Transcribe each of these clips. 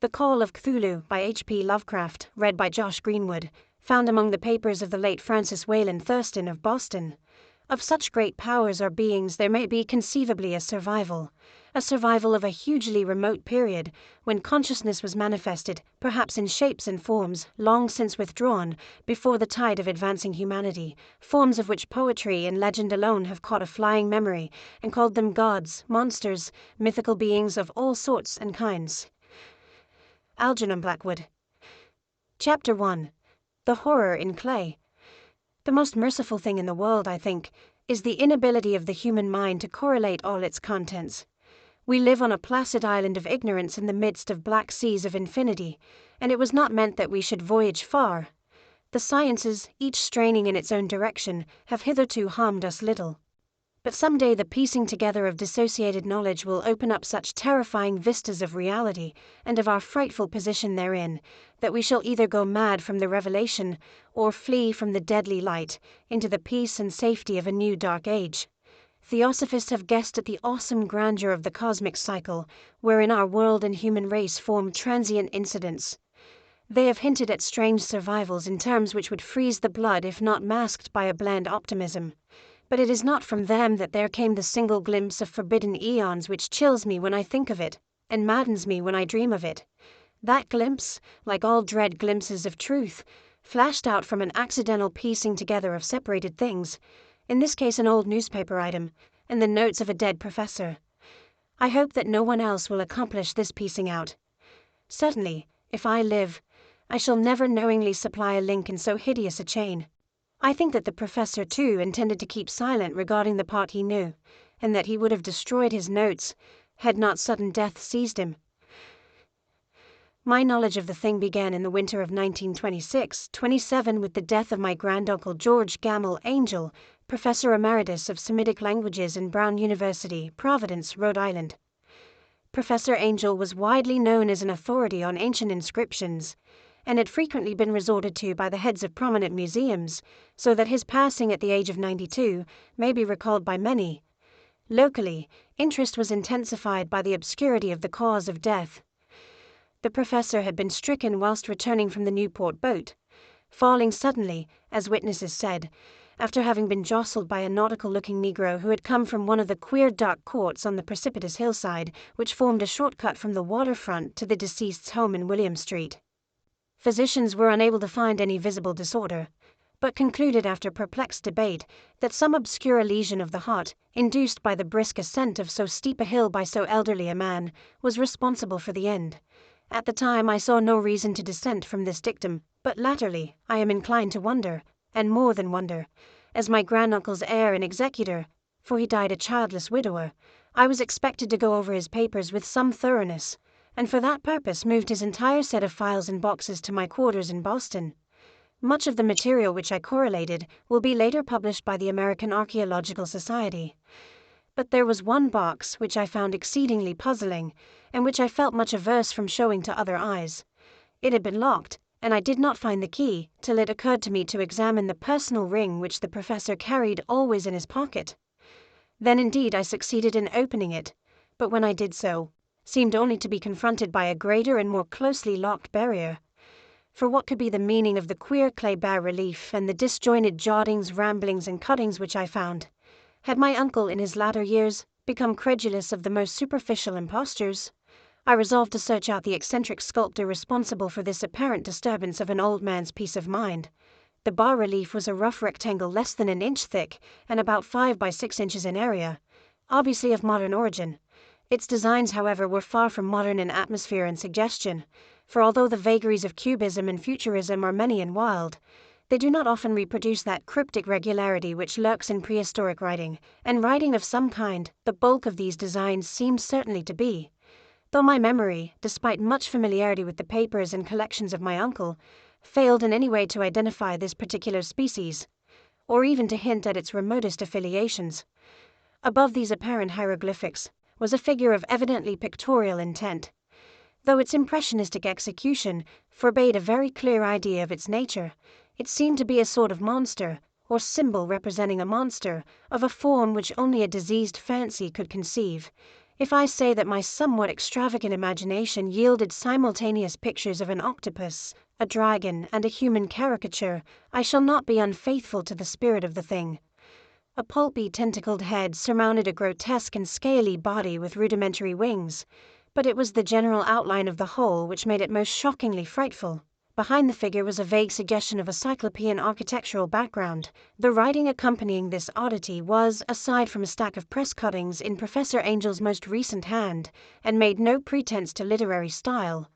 The Call of Cthulhu by H.P. Lovecraft, read by Josh Greenwood, found among the papers of the late Francis Wayland Thurston of Boston. Of such great powers or beings there may be conceivably a survival of a hugely remote period, when consciousness was manifested, perhaps in shapes and forms long since withdrawn, before the tide of advancing humanity, forms of which poetry and legend alone have caught a flying memory, and called them gods, monsters, mythical beings of all sorts and kinds. Algernon Blackwood. Chapter 1. The Horror in Clay. The most merciful thing in the world, I think, is the inability of the human mind to correlate all its contents. We live on a placid island of ignorance in the midst of black seas of infinity, and it was not meant that we should voyage far. The sciences, each straining in its own direction, have hitherto harmed us little. But some day the piecing together of dissociated knowledge will open up such terrifying vistas of reality, and of our frightful position therein, that we shall either go mad from the revelation, or flee from the deadly light, into the peace and safety of a new dark age. Theosophists have guessed at the awesome grandeur of the cosmic cycle, wherein our world and human race form transient incidents. They have hinted at strange survivals in terms which would freeze the blood if not masked by a bland optimism. But it is not from them that there came the single glimpse of forbidden eons which chills me when I think of it, and maddens me when I dream of it. That glimpse, like all dread glimpses of truth, flashed out from an accidental piecing together of separated things, in this case an old newspaper item, and the notes of a dead professor. I hope that no one else will accomplish this piecing out. Certainly, if I live, I shall never knowingly supply a link in so hideous a chain. I think that the professor, too, intended to keep silent regarding the part he knew, and that he would have destroyed his notes, had not sudden death seized him. My knowledge of the thing began in the winter of 1926-27 with the death of my granduncle George Gamble Angel, Professor Emeritus of Semitic Languages in Brown University, Providence, Rhode Island. Professor Angel was widely known as an authority on ancient inscriptions, and had frequently been resorted to by the heads of prominent museums, so that his passing at the age of 92 may be recalled by many. Locally, interest was intensified by the obscurity of the cause of death. The professor had been stricken whilst returning from the Newport boat, falling suddenly, as witnesses said, after having been jostled by a nautical-looking Negro who had come from one of the queer dark courts on the precipitous hillside which formed a shortcut from the waterfront to the deceased's home in William Street. Physicians were unable to find any visible disorder, but concluded after perplexed debate that some obscure lesion of the heart, induced by the brisk ascent of so steep a hill by so elderly a man, was responsible for the end. At the time I saw no reason to dissent from this dictum, but latterly I am inclined to wonder, and more than wonder, as my granduncle's heir and executor, for he died a childless widower, I was expected to go over his papers with some thoroughness, and for that purpose moved his entire set of files and boxes to my quarters in Boston. Much of the material which I correlated will be later published by the American Archaeological Society. But there was one box which I found exceedingly puzzling, and which I felt much averse from showing to other eyes. It had been locked, and I did not find the key till it occurred to me to examine the personal ring which the professor carried always in his pocket. Then indeed I succeeded in opening it, but when I did so, seemed only to be confronted by a greater and more closely locked barrier. For what could be the meaning of the queer clay bas-relief and the disjointed jottings, ramblings, and cuttings which I found? Had my uncle in his latter years become credulous of the most superficial impostures? I resolved to search out the eccentric sculptor responsible for this apparent disturbance of an old man's peace of mind. The bas-relief was a rough rectangle less than an inch thick and about 5 by 6 inches in area, obviously of modern origin. Its designs, however, were far from modern in atmosphere and suggestion, for although the vagaries of cubism and futurism are many and wild, they do not often reproduce that cryptic regularity which lurks in prehistoric writing, and writing of some kind the bulk of these designs seemed certainly to be. Though my memory, despite much familiarity with the papers and collections of my uncle, failed in any way to identify this particular species, or even to hint at its remotest affiliations. Above these apparent hieroglyphics was a figure of evidently pictorial intent, though its impressionistic execution forbade a very clear idea of its nature. It seemed to be a sort of monster, or symbol representing a monster, of a form which only a diseased fancy could conceive. If I say that my somewhat extravagant imagination yielded simultaneous pictures of an octopus, a dragon, and a human caricature, I shall not be unfaithful to the spirit of the thing. A pulpy tentacled head surmounted a grotesque and scaly body with rudimentary wings, but it was the general outline of the whole which made it most shockingly frightful. Behind the figure was a vague suggestion of a cyclopean architectural background. The writing accompanying this oddity was, aside from a stack of press cuttings, in Professor Angel's most recent hand, and made no pretense to literary style.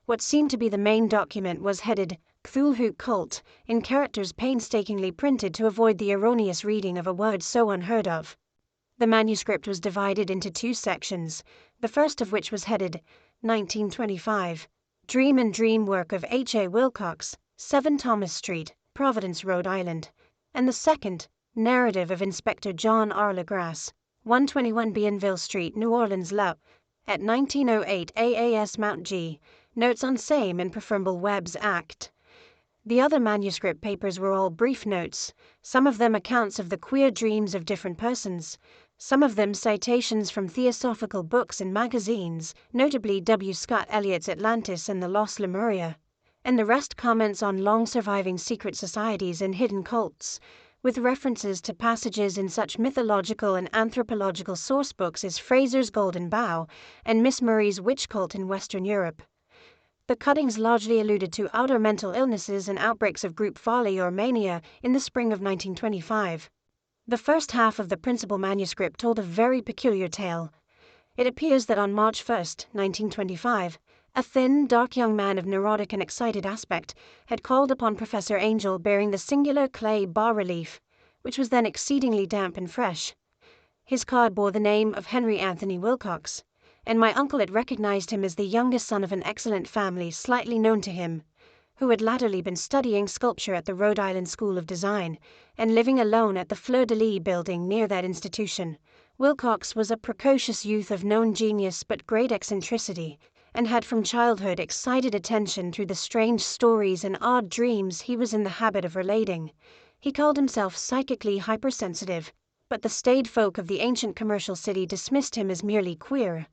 What seemed to be the main document was headed Cthulhu Cult, in characters painstakingly printed to avoid the erroneous reading of a word so unheard of. The manuscript was divided into 2 sections, the first of which was headed 1925. Dream and Dream Work of H.A. Wilcox, 7 Thomas Street, Providence, Rhode Island, and the second, Narrative of Inspector John R. LeGrasse, 121 Bienville Street, New Orleans, La. At 1908 AAS Mount G. Notes on Same and Preferable Webb's Act. The other manuscript papers were all brief notes, some of them accounts of the queer dreams of different persons, some of them citations from theosophical books and magazines, notably W. Scott Eliot's Atlantis and the Lost Lemuria, and the rest comments on long-surviving secret societies and hidden cults, with references to passages in such mythological and anthropological sourcebooks as Fraser's Golden Bough and Miss Murray's Witch Cult in Western Europe. The cuttings largely alluded to outer mental illnesses and outbreaks of group folly or mania in the spring of 1925. The first half of the principal manuscript told a very peculiar tale. It appears that on March 1, 1925, a thin, dark young man of neurotic and excited aspect had called upon Professor Angel bearing the singular clay bas-relief, which was then exceedingly damp and fresh. His card bore the name of Henry Anthony Wilcox, and my uncle had recognized him as the youngest son of an excellent family slightly known to him, who had latterly been studying sculpture at the Rhode Island School of Design and living alone at the Fleur-de-Lis building near that institution. Wilcox was a precocious youth of known genius but great eccentricity, and had from childhood excited attention through the strange stories and odd dreams he was in the habit of relating. He called himself psychically hypersensitive, but the staid folk of the ancient commercial city dismissed him as merely queer.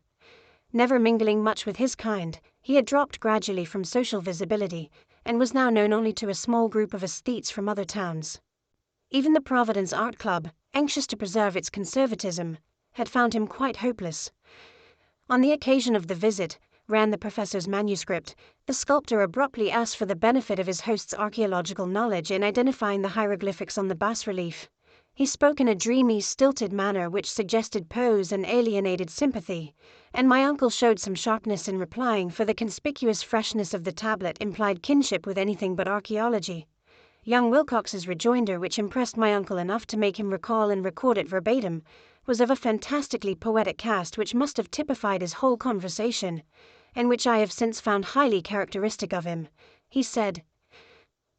Never mingling much with his kind, he had dropped gradually from social visibility, and was now known only to a small group of aesthetes from other towns. Even the Providence Art Club, anxious to preserve its conservatism, had found him quite hopeless. On the occasion of the visit, ran the professor's manuscript, the sculptor abruptly asked for the benefit of his host's archaeological knowledge in identifying the hieroglyphics on the bas-relief. He spoke in a dreamy, stilted manner which suggested pose and alienated sympathy, and my uncle showed some sharpness in replying, for the conspicuous freshness of the tablet implied kinship with anything but archaeology. Young Wilcox's rejoinder, which impressed my uncle enough to make him recall and record it verbatim, was of a fantastically poetic cast which must have typified his whole conversation, and which I have since found highly characteristic of him. He said,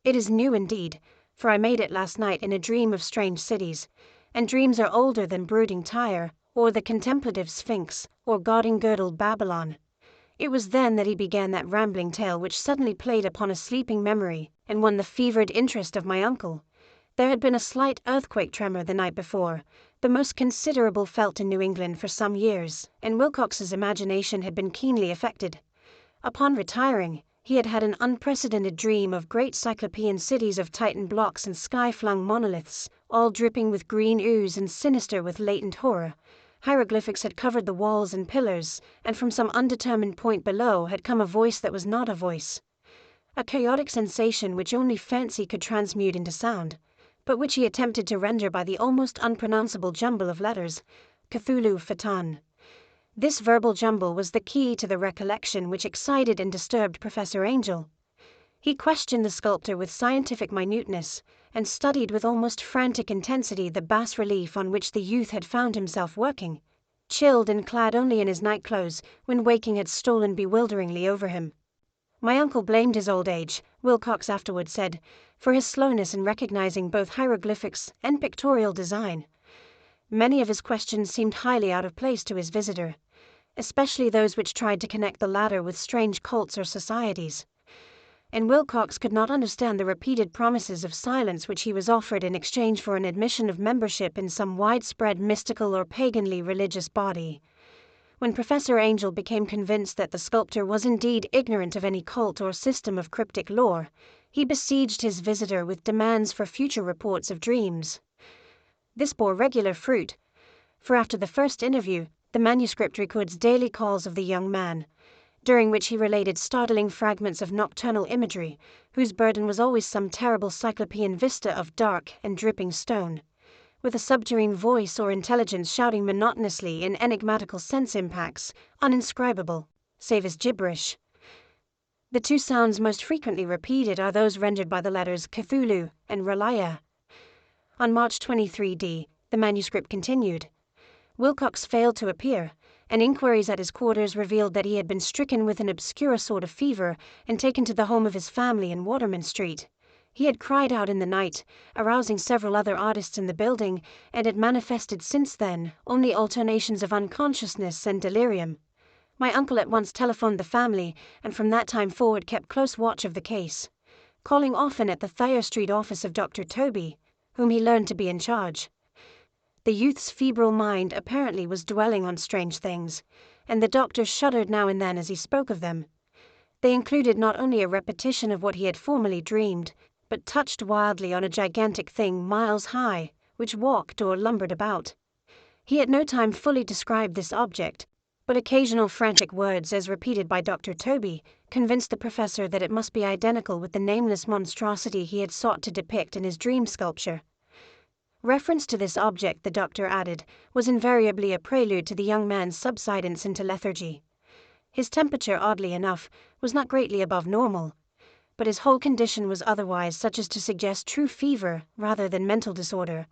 "It is new indeed, for I made it last night in a dream of strange cities, and dreams are older than brooding Tyre, or the contemplative Sphinx, or gauding-girdled Babylon." It was then that he began that rambling tale which suddenly played upon a sleeping memory and won the fevered interest of my uncle. There had been a slight earthquake tremor the night before, the most considerable felt in New England for some years, and Wilcox's imagination had been keenly affected. Upon retiring, he had had an unprecedented dream of great cyclopean cities of Titan blocks and sky-flung monoliths, all dripping with green ooze and sinister with latent horror. Hieroglyphics had covered the walls and pillars, and from some undetermined point below had come a voice that was not a voice. A chaotic sensation which only fancy could transmute into sound, but which he attempted to render by the almost unpronounceable jumble of letters, Cthulhu Phaton. This verbal jumble was the key to the recollection which excited and disturbed Professor Angel. He questioned the sculptor with scientific minuteness, and studied with almost frantic intensity the bas-relief on which the youth had found himself working, chilled and clad only in his nightclothes, when waking had stolen bewilderingly over him. My uncle blamed his old age, Wilcox afterward said, for his slowness in recognizing both hieroglyphics and pictorial design. Many of his questions seemed highly out of place to his visitor, especially those which tried to connect the latter with strange cults or societies. And Wilcox could not understand the repeated promises of silence which he was offered in exchange for an admission of membership in some widespread mystical or paganly religious body. When Professor Angel became convinced that the sculptor was indeed ignorant of any cult or system of cryptic lore, he besieged his visitor with demands for future reports of dreams. This bore regular fruit, for after the first interview, the manuscript records daily calls of the young man, during which he related startling fragments of nocturnal imagery, whose burden was always some terrible cyclopean vista of dark and dripping stone, with a subterranean voice or intelligence shouting monotonously in enigmatical sense impacts, uninscribable, save as gibberish. The two sounds most frequently repeated are those rendered by the letters Cthulhu and Relaya. On March 23d, the manuscript continued. Wilcox failed to appear, and inquiries at his quarters revealed that he had been stricken with an obscure sort of fever and taken to the home of his family in Waterman Street. He had cried out in the night, arousing several other artists in the building, and had manifested since then only alternations of unconsciousness and delirium. My uncle at once telephoned the family, and from that time forward kept close watch of the case, calling often at the Thayer Street office of Dr. Toby, whom he learned to be in charge. The youth's febrile mind apparently was dwelling on strange things, and the doctor shuddered now and then as he spoke of them. They included not only a repetition of what he had formerly dreamed, but touched wildly on a gigantic thing miles high, which walked or lumbered about. He at no time fully described this object, but occasional frantic words, as repeated by Dr. Toby, convinced the professor that it must be identical with the nameless monstrosity he had sought to depict in his dream sculpture. Reference to this object, the doctor added, was invariably a prelude to the young man's subsidence into lethargy. His temperature, oddly enough, was not greatly above normal, but his whole condition was otherwise such as to suggest true fever rather than mental disorder.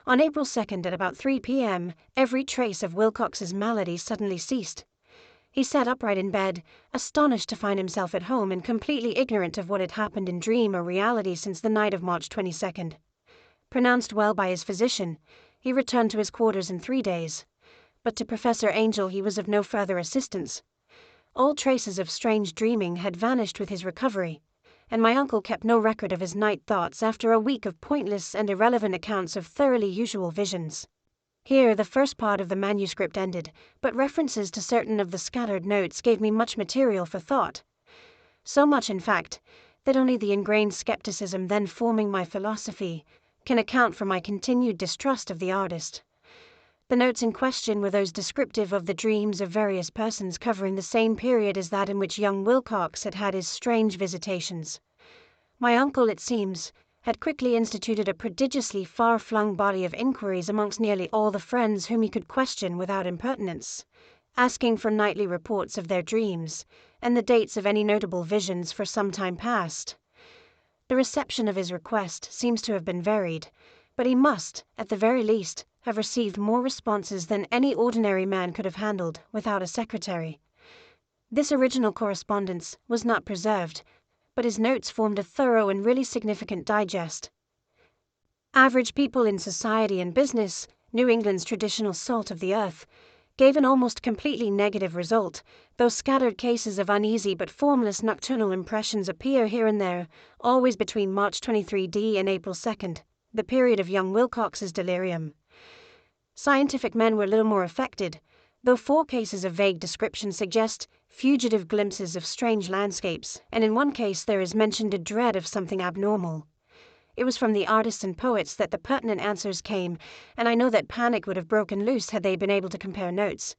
On April 2nd at about 3 p.m., every trace of Wilcox's malady suddenly ceased. He sat upright in bed, astonished to find himself at home and completely ignorant of what had happened in dream or reality since the night of March 22nd. Pronounced well by his physician, he returned to his quarters in 3 days, but to Professor Angel he was of no further assistance. All traces of strange dreaming had vanished with his recovery, and my uncle kept no record of his night thoughts after a week of pointless and irrelevant accounts of thoroughly usual visions. Here the first part of the manuscript ended, but references to certain of the scattered notes gave me much material for thought. So much, in fact, that only the ingrained skepticism then forming my philosophy can account for my continued distrust of the artist. The notes in question were those descriptive of the dreams of various persons covering the same period as that in which young Wilcox had had his strange visitations. My uncle, it seems, had quickly instituted a prodigiously far-flung body of inquiries amongst nearly all the friends whom he could question without impertinence, asking for nightly reports of their dreams and the dates of any notable visions for some time past. The reception of his request seems to have been varied, but he must, at the very least, have received more responses than any ordinary man could have handled without a secretary. This original correspondence was not preserved, but his notes formed a thorough and really significant digest. Average people in society and business, New England's traditional salt of the earth, gave an almost completely negative result, though scattered cases of uneasy but formless nocturnal impressions appear here and there, always between March 23d and April 2nd, the period of young Wilcox's delirium. Scientific men were little more affected, though 4 cases of vague description suggest fugitive glimpses of strange landscapes, and in one case there is mentioned a dread of something abnormal. It was from the artists and poets that the pertinent answers came, and I know that panic would have broken loose had they been able to compare notes.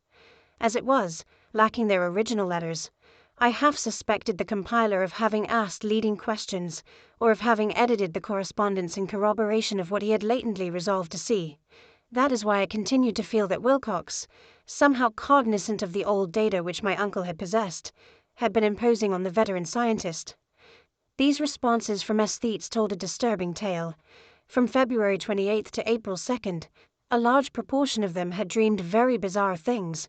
As it was, lacking their original letters, I half suspected the compiler of having asked leading questions, or of having edited the correspondence in corroboration of what he had latently resolved to see. That is why I continued to feel that Wilcox, somehow cognizant of the old data which my uncle had possessed, had been imposing on the veteran scientist. These responses from aesthetes told a disturbing tale. From February 28th to April 2nd, a large proportion of them had dreamed very bizarre things,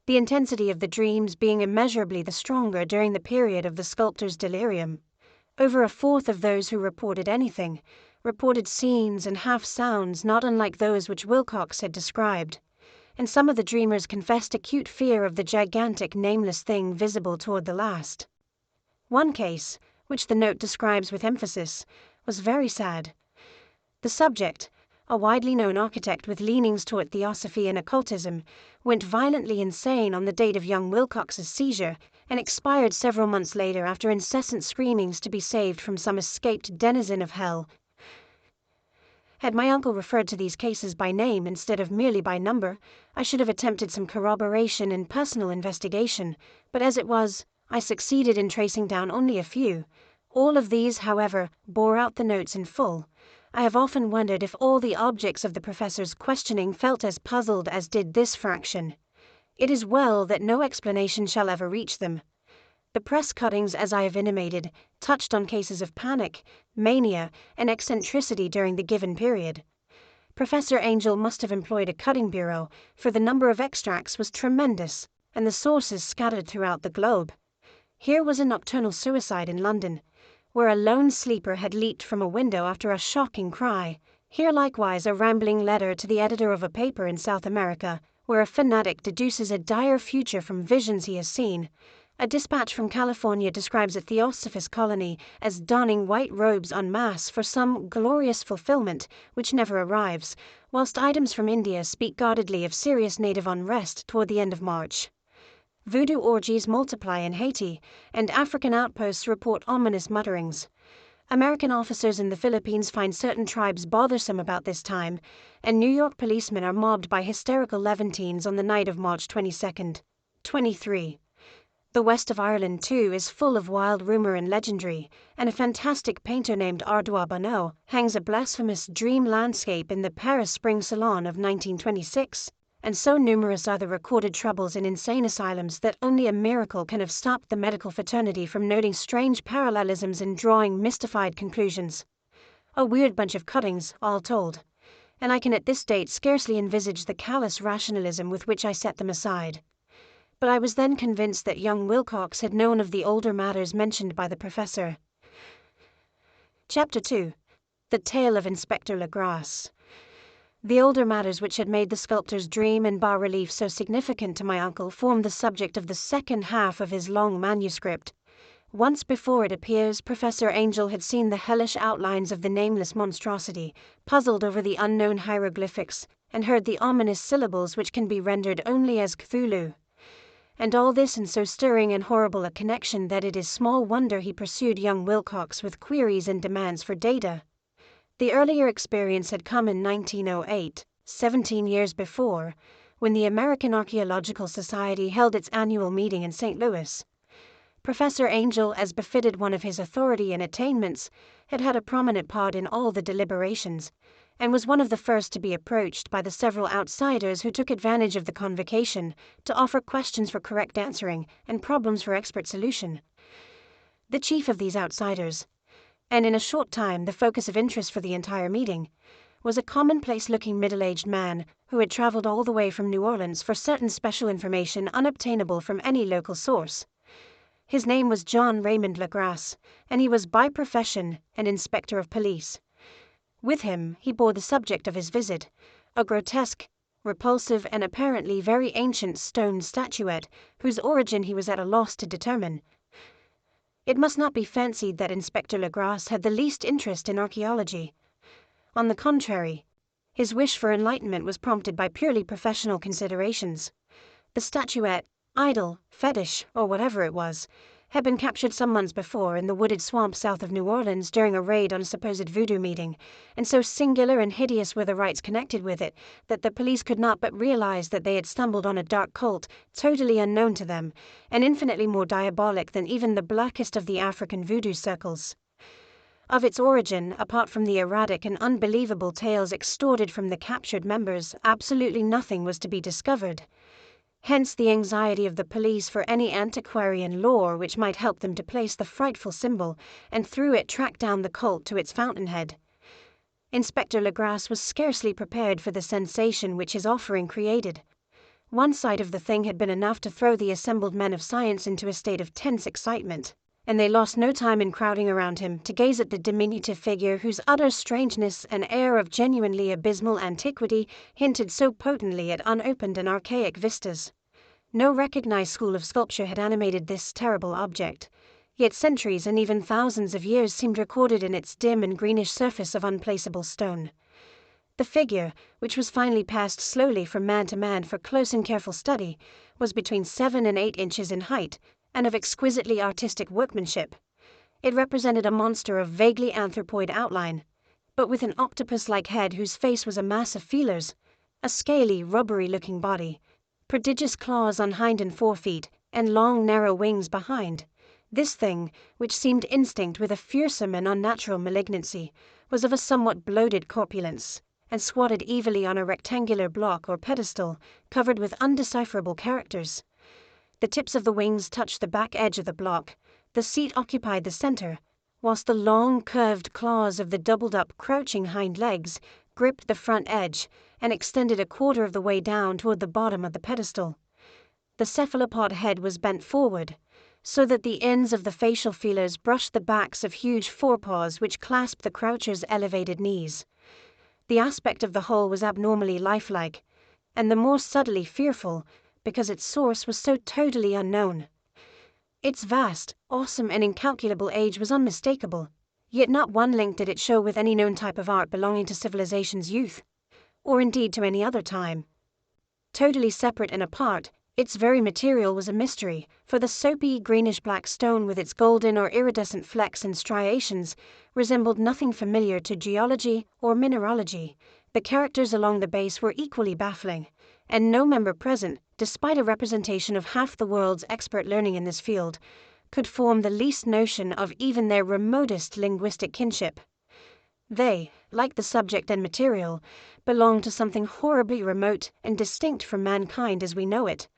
the intensity of the dreams being immeasurably the stronger during the period of the sculptor's delirium. Over a fourth of those who reported anything reported scenes and half-sounds not unlike those which Wilcox had described, and some of the dreamers confessed acute fear of the gigantic nameless thing visible toward the last. One case, which the note describes with emphasis, was very sad. The subject, a widely known architect with leanings toward theosophy and occultism, went violently insane on the date of young Wilcox's seizure, and expired several months later after incessant screamings to be saved from some escaped denizen of hell. Had my uncle referred to these cases by name instead of merely by number, I should have attempted some corroboration and personal investigation, but as it was, I succeeded in tracing down only a few. All of these, however, bore out the notes in full. I have often wondered if all the objects of the professor's questioning felt as puzzled as did this fraction. It is well that no explanation shall ever reach them. The press cuttings, as I have intimated, touched on cases of panic, mania, and eccentricity during the given period. Professor Angel must have employed a cutting bureau, for the number of extracts was tremendous, and the sources scattered throughout the globe. Here was a nocturnal suicide in London, where a lone sleeper had leaped from a window after a shocking cry. Here likewise a rambling letter to the editor of a paper in South America, where a fanatic deduces a dire future from visions he has seen. A dispatch from California describes a Theosophist colony as donning white robes en masse for some glorious fulfillment which never arrives, whilst items from India speak guardedly of serious native unrest toward the end of March. Voodoo orgies multiply in Haiti, and African outposts report ominous mutterings. American officers in the Philippines find certain tribes bothersome about this time, and New York policemen are mobbed by hysterical Levantines on the night of March 22nd. 23. The west of Ireland, too, is full of wild rumor and legendary, and a fantastic painter named Ardois Bonneau hangs a blasphemous dream landscape in the Paris Spring Salon of 1926, and so numerous are the recorded troubles in insane asylums that only a miracle can have stopped the medical fraternity from noting strange parallelisms and drawing mystified conclusions. A weird bunch of cuttings, all told, and I can at this date scarcely envisage the callous rationalism with which I set them aside. But I was then convinced that young Wilcox had known of the older matters mentioned by the professor. Chapter 2. The Tale of Inspector Legrasse. The older matters which had made the sculptor's dream and bas-relief so significant to my uncle formed the subject of the second half of his long manuscript. Once before it appears, Professor Angel had seen the hellish outlines of the nameless monstrosity, puzzled over the unknown hieroglyphics, and heard the ominous syllables which can be rendered only as Cthulhu. And all this in so stirring and horrible a connection that it is small wonder he pursued young Wilcox with queries and demands for data. The earlier experience had come in 1908, 17 years before, when the American Archaeological Society held its annual meeting in St. Louis. Professor Angel, as befitted one of his authority and attainments, had had a prominent part in all the deliberations, and was one of the first to be approached by the several outsiders who took advantage of the convocation to offer questions for correct answering and problems for expert solution. The chief of these outsiders, and in a short time the focus of interest for the entire meeting, was a commonplace-looking middle-aged man who had traveled all the way from New Orleans for certain special information unobtainable from any local source. His name was John Raymond Legrasse, and he was by profession an inspector of police. With him he bore the subject of his visit, a grotesque, repulsive, and apparently very ancient stone statuette, whose origin he was at a loss to determine. It must not be fancied that Inspector Legrasse had the least interest in archaeology. On the contrary, his wish for enlightenment was prompted by purely professional considerations. The statuette, idol, fetish, or whatever it was, had been captured some months before in the wooded swamp south of New Orleans during a raid on a supposed voodoo meeting, and so singular and hideous were the rites connected with it that the police could not but realize that they had stumbled on a dark cult totally unknown to them, and infinitely more diabolic than even the blackest of the African voodoo circles. Of its origin, apart from the erratic and unbelievable tales extorted from the captured members, absolutely nothing was to be discovered. Hence the anxiety of the police for any antiquarian lore which might help them to place the frightful symbol, and through it track down the cult to its fountainhead. Inspector Legrasse was scarcely prepared for the sensation which his offering created. One sight of the thing had been enough to throw the assembled men of science into a state of tense excitement, and they lost no time in crowding around him to gaze at the diminutive figure whose utter strangeness and air of genuinely abysmal antiquity hinted so potently at unopened and archaic vistas. No recognized school of sculpture had animated this terrible object, yet centuries and even thousands of years seemed recorded in its dim and greenish surface of unplaceable stone. The figure, which was finally passed slowly from man to man for close and careful study, was between 7 and 8 inches in height, and of exquisitely artistic workmanship. It represented a monster of vaguely anthropoid outline, but with an octopus-like head whose face was a mass of feelers, a scaly, rubbery-looking body, prodigious claws on hind and forefeet, and long, narrow wings behind. This thing, which seemed instinct with a fearsome and unnatural malignancy, was of a somewhat bloated corpulence, and squatted evilly on a rectangular block or pedestal, covered with undecipherable characters. The tips of the wings touched the back edge of the block, the seat occupied the center, whilst the long, curved claws of the doubled-up, crouching hind legs gripped the front edge and extended a quarter of the way down toward the bottom of the pedestal. The cephalopod head was bent forward, so that the ends of the facial feelers brushed the backs of huge forepaws which clasped the croucher's elevated knees. The aspect of the whole was abnormally lifelike, and the more subtly fearful because its source was so totally unknown. Its vast, awesome, and incalculable age was unmistakable, yet not one link did it show with any known type of art belonging to civilization's youth, or indeed to any other time. Totally separate and apart, its very material was a mystery, for the soapy, greenish-black stone with its golden or iridescent flecks and striations resembled nothing familiar to geology or mineralogy. The characters along the base were equally baffling, and no member present, despite a representation of half the world's expert learning in this field, could form the least notion of even their remotest linguistic kinship. They, like the subject and material, belonged to something horribly remote and distinct from mankind as we know it.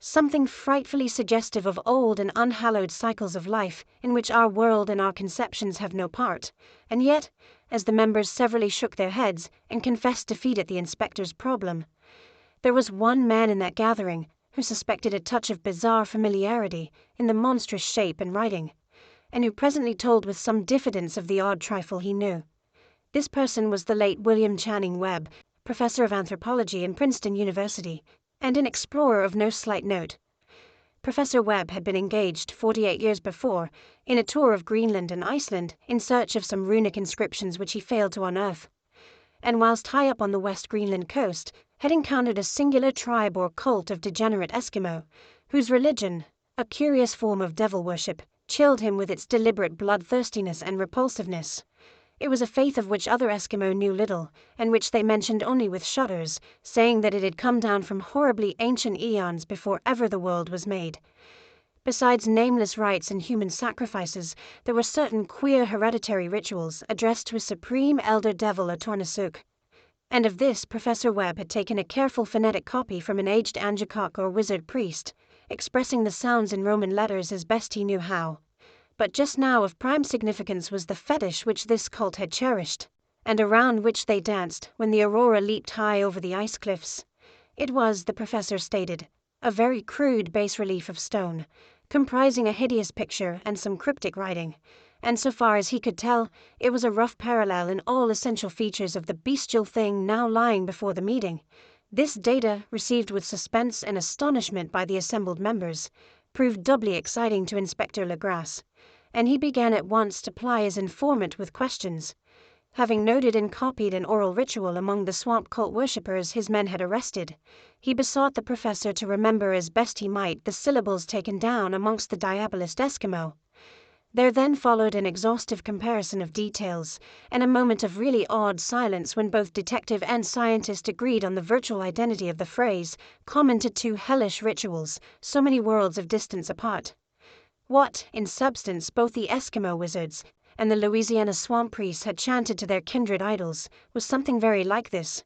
Something frightfully suggestive of old and unhallowed cycles of life in which our world and our conceptions have no part. And yet, as the members severally shook their heads and confessed defeat at the inspector's problem, there was one man in that gathering who suspected a touch of bizarre familiarity in the monstrous shape and writing, and who presently told with some diffidence of the odd trifle he knew. This person was the late William Channing Webb, professor of anthropology in Princeton University, and an explorer of no slight note. Professor Webb had been engaged 48 years before in a tour of Greenland and Iceland in search of some runic inscriptions which he failed to unearth, and whilst high up on the West Greenland coast had encountered a singular tribe or cult of degenerate Eskimo, whose religion, a curious form of devil worship, chilled him with its deliberate bloodthirstiness and repulsiveness. It was a faith of which other Eskimo knew little, and which they mentioned only with shudders, saying that it had come down from horribly ancient eons before ever the world was made. Besides nameless rites and human sacrifices, there were certain queer hereditary rituals addressed to a supreme elder devil Atornisuk. And of this Professor Webb had taken a careful phonetic copy from an aged Angakok or wizard priest, expressing the sounds in Roman letters as best he knew how. But just now of prime significance was the fetish which this cult had cherished, and around which they danced when the aurora leaped high over the ice cliffs. It was, the professor stated, a very crude bas-relief of stone, comprising a hideous picture and some cryptic writing, and so far as he could tell, it was a rough parallel in all essential features of the bestial thing now lying before the meeting. This data, received with suspense and astonishment by the assembled members, proved doubly exciting to Inspector Legrasse, and he began at once to ply his informant with questions. Having noted and copied an oral ritual among the swamp cult worshippers his men had arrested, he besought the professor to remember as best he might the syllables taken down amongst the diabolist Eskimo. There then followed an exhaustive comparison of details, and a moment of really odd silence when both detective and scientist agreed on the virtual identity of the phrase, common to two hellish rituals, so many worlds of distance apart. What, in substance, both the Eskimo wizards and the Louisiana swamp priests had chanted to their kindred idols was something very like this,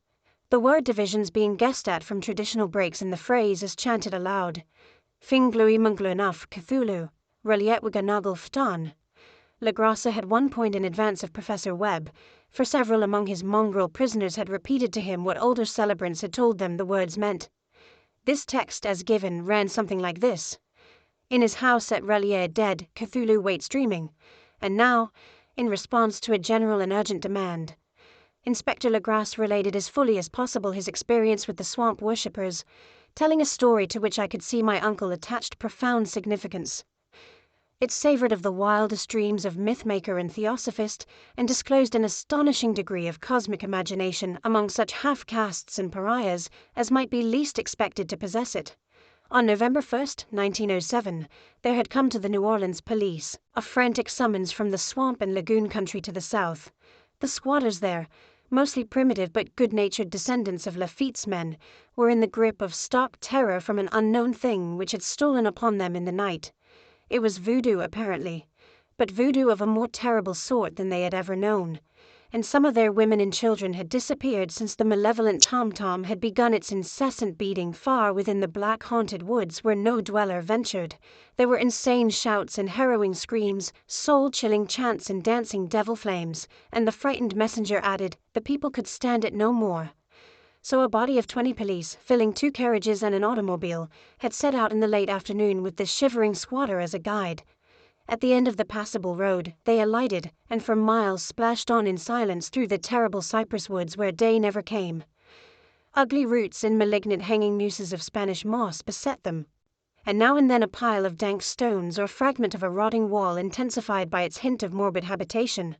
the word divisions being guessed at from traditional breaks in the phrase as chanted aloud. Cthulhu Cthulhu, Relietwiganagl Ftan. Legrasse had 1 point in advance of Professor Webb, for several among his mongrel prisoners had repeated to him what older celebrants had told them the words meant. This text, as given, ran something like this. In his house at Relier dead, Cthulhu waits dreaming, and now, in response to a general and urgent demand. Inspector Legrasse related as fully as possible his experience with the swamp worshippers, telling a story to which I could see my uncle attached profound significance. It savored of the wildest dreams of mythmaker and theosophist, and disclosed an astonishing degree of cosmic imagination among such half-castes and pariahs as might be least expected to possess it. On November 1st, 1907, there had come to the New Orleans police a frantic summons from the swamp and lagoon country to the south. The squatters there, mostly primitive but good-natured descendants of Lafitte's men, were in the grip of stark terror from an unknown thing which had stolen upon them in the night. It was voodoo, apparently, but voodoo of a more terrible sort than they had ever known, and some of their women and children had disappeared since the malevolent tom-tom had begun its incessant beating far within the black haunted woods where no dweller ventured. There were insane shouts and harrowing screams, soul-chilling chants and dancing devil flames, and the frightened messenger added, the people could stand it no more. So a body of 20 police, filling 2 carriages and an automobile, had set out in the late afternoon with the shivering squatter as a guide. At the end of the passable road, they alighted, and for miles splashed on in silence through the terrible cypress woods where day never came. Ugly roots and malignant hanging nooses of Spanish moss beset them, and now and then a pile of dank stones or fragment of a rotting wall intensified by its hint of morbid habitation.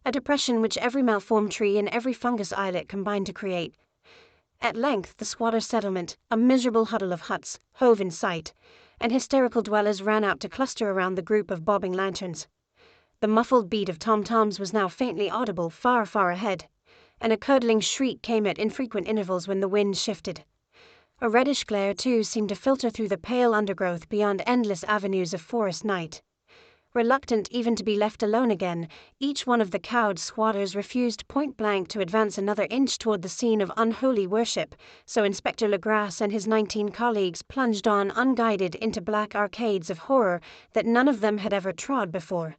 A depression which every malformed tree and every fungus islet combined to create. At length the squatter settlement, a miserable huddle of huts, hove in sight, and hysterical dwellers ran out to cluster around the group of bobbing lanterns. The muffled beat of tom-toms was now faintly audible far, far ahead, and a curdling shriek came at infrequent intervals when the wind shifted. A reddish glare, too, seemed to filter through the pale undergrowth beyond endless avenues of forest night. Reluctant even to be left alone again, each one of the cowed squatters refused point-blank to advance another inch toward the scene of unholy worship, so Inspector Legrasse and his 19 colleagues plunged on unguided into black arcades of horror that none of them had ever trod before.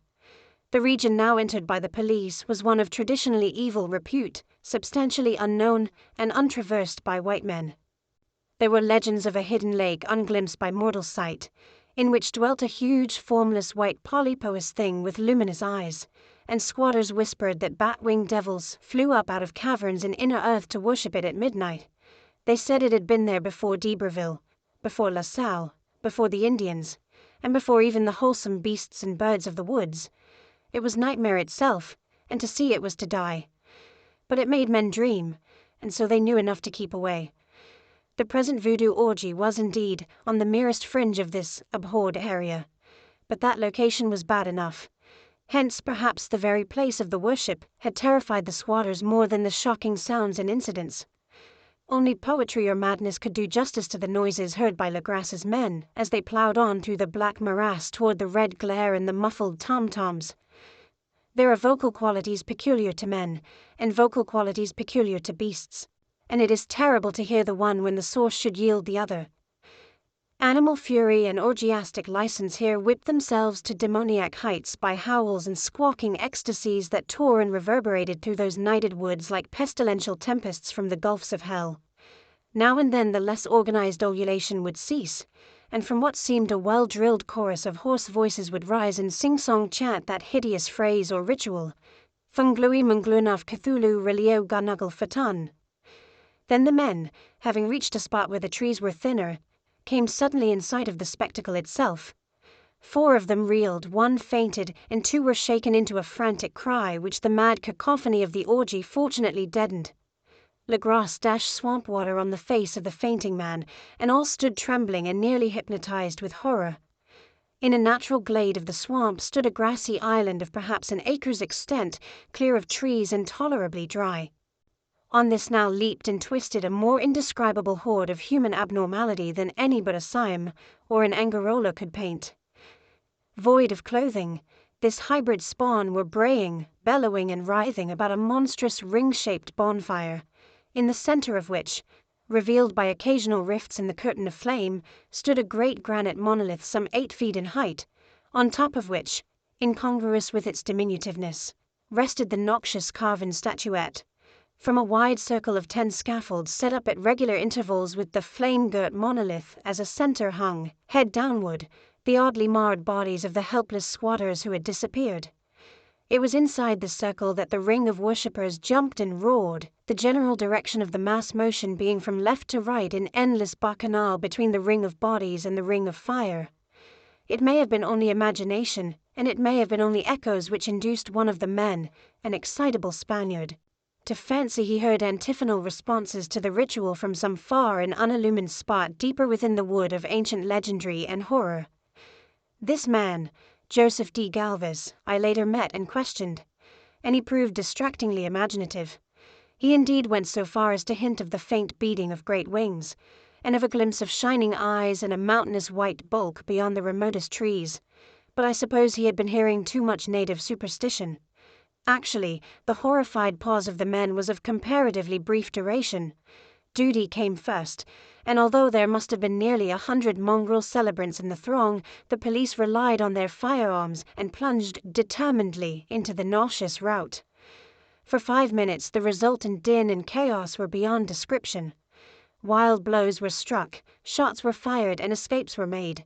The region now entered by the police was one of traditionally evil repute, substantially unknown and untraversed by white men. There were legends of a hidden lake unglimpsed by mortal sight, in which dwelt a huge, formless white polypous thing with luminous eyes, and squatters whispered that bat-winged devils flew up out of caverns in inner earth to worship it at midnight. They said it had been there before d'Iberville, before La Salle, before the Indians, and before even the wholesome beasts and birds of the woods. It was nightmare itself, and to see it was to die. But it made men dream, and so they knew enough to keep away. The present voodoo orgy was indeed on the merest fringe of this abhorred area, but that location was bad enough. Hence, perhaps the very place of the worship had terrified the squatters more than the shocking sounds and incidents. Only poetry or madness could do justice to the noises heard by Legrasse's men as they ploughed on through the black morass toward the red glare and the muffled tom-toms. There are vocal qualities peculiar to men, and vocal qualities peculiar to beasts, and it is terrible to hear the one when the source should yield the other. Animal fury and orgiastic license here whipped themselves to demoniac heights by howls and squawking ecstasies that tore and reverberated through those nighted woods like pestilential tempests from the gulfs of hell. Now and then the less organized ululation would cease, and from what seemed a well-drilled chorus of hoarse voices would rise and sing-song chant that hideous phrase or ritual, Funglui Munglunaf Cthulhu Relio Ganugal Fatan. Then the men, having reached a spot where the trees were thinner, came suddenly in sight of the spectacle itself. 4 of them reeled, 1 fainted, and 2 were shaken into a frantic cry which the mad cacophony of the orgy fortunately deadened. Legrasse dashed swamp water on the face of the fainting man, and all stood trembling and nearly hypnotized with horror. In a natural glade of the swamp stood a grassy island of perhaps an acre's extent, clear of trees and tolerably dry. On this now leaped and twisted a more indescribable horde of human abnormality than any but a Siam or an Angarola could paint. Void of clothing, this hybrid spawn were braying, bellowing and writhing about a monstrous ring-shaped bonfire, in the center of which, revealed by occasional rifts in the curtain of flame, stood a great granite monolith some 8 feet in height, on top of which, incongruous with its diminutiveness, rested the noxious carven statuette. From a wide circle of 10 scaffolds set up at regular intervals with the flame-girt monolith as a center hung, head downward, the oddly marred bodies of the helpless squatters who had disappeared. It was inside the circle that the ring of worshippers jumped and roared, the general direction of the mass motion being from left to right in endless bacchanal between the ring of bodies and the ring of fire. It may have been only imagination, and it may have been only echoes which induced one of the men, an excitable Spaniard, to fancy he heard antiphonal responses to the ritual from some far and unillumined spot deeper within the wood of ancient legendary and horror. This man, Joseph D. Galvez, I later met and questioned, and he proved distractingly imaginative. He indeed went so far as to hint of the faint beating of great wings, and of a glimpse of shining eyes and a mountainous white bulk beyond the remotest trees, but I suppose he had been hearing too much native superstition. Actually, the horrified pause of the men was of comparatively brief duration. Duty came first, and although there must have been nearly 100 mongrel celebrants in the throng, the police relied on their firearms and plunged determinedly into the nauseous rout. For 5 minutes the resultant din and chaos were beyond description. Wild blows were struck, shots were fired, and escapes were made.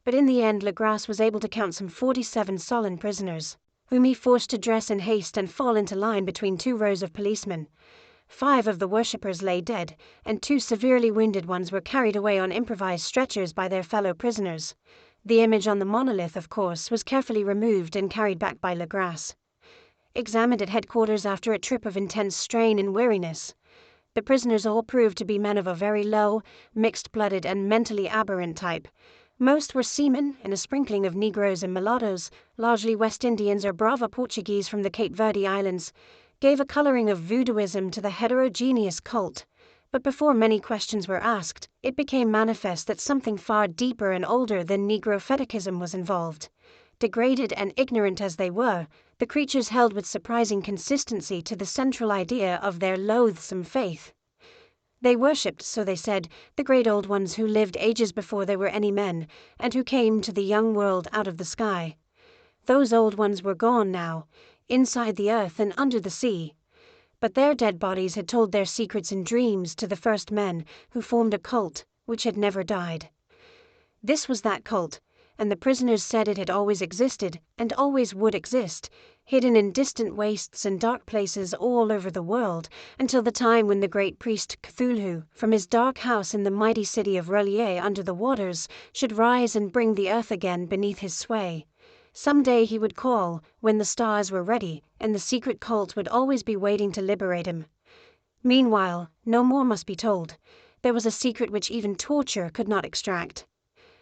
But in the end Legrasse was able to count some 47 sullen prisoners, whom he forced to dress in haste and fall into line between 2 rows of policemen. 5 of the worshippers lay dead, and 2 severely wounded ones were carried away on improvised stretchers by their fellow prisoners. The image on the monolith, of course, was carefully removed and carried back by Legrasse. Examined at headquarters after a trip of intense strain and weariness, the prisoners all proved to be men of a very low, mixed-blooded and mentally aberrant type. Most were seamen, and a sprinkling of Negroes and mulattoes, largely West Indians or Brava Portuguese from the Cape Verde Islands, gave a coloring of voodooism to the heterogeneous cult. But before many questions were asked, it became manifest that something far deeper and older than Negro fetichism was involved. Degraded and ignorant as they were, the creatures held with surprising consistency to the central idea of their loathsome faith. They worshipped, so they said, the great old ones who lived ages before there were any men, and who came to the young world out of the sky. Those old ones were gone now, inside the earth and under the sea. But their dead bodies had told their secrets in dreams to the first men, who formed a cult which had never died. This was that cult, and the prisoners said it had always existed and always would exist, hidden in distant wastes and dark places all over the world, until the time when the great priest Cthulhu, from his dark house in the mighty city of Relier under the waters, should rise and bring the earth again beneath his sway. Some day he would call, when the stars were ready, and the secret cult would always be waiting to liberate him. Meanwhile, no more must be told. There was a secret which even torture could not extract.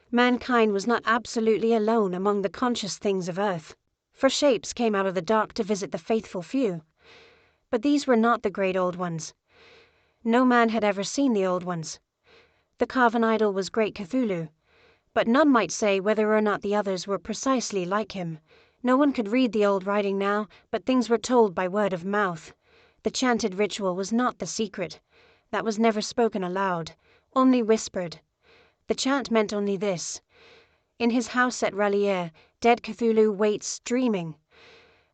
Mankind was not absolutely alone among the conscious things of earth, for shapes came out of the dark to visit the faithful few. But these were not the great old ones. No man had ever seen the old ones. The carven idol was great Cthulhu, but none might say whether or not the others were precisely like him. No one could read the old writing now, but things were told by word of mouth. The chanted ritual was not the secret. That was never spoken aloud, only whispered. The chant meant only this: in his house at Relier, dead Cthulhu waits dreaming.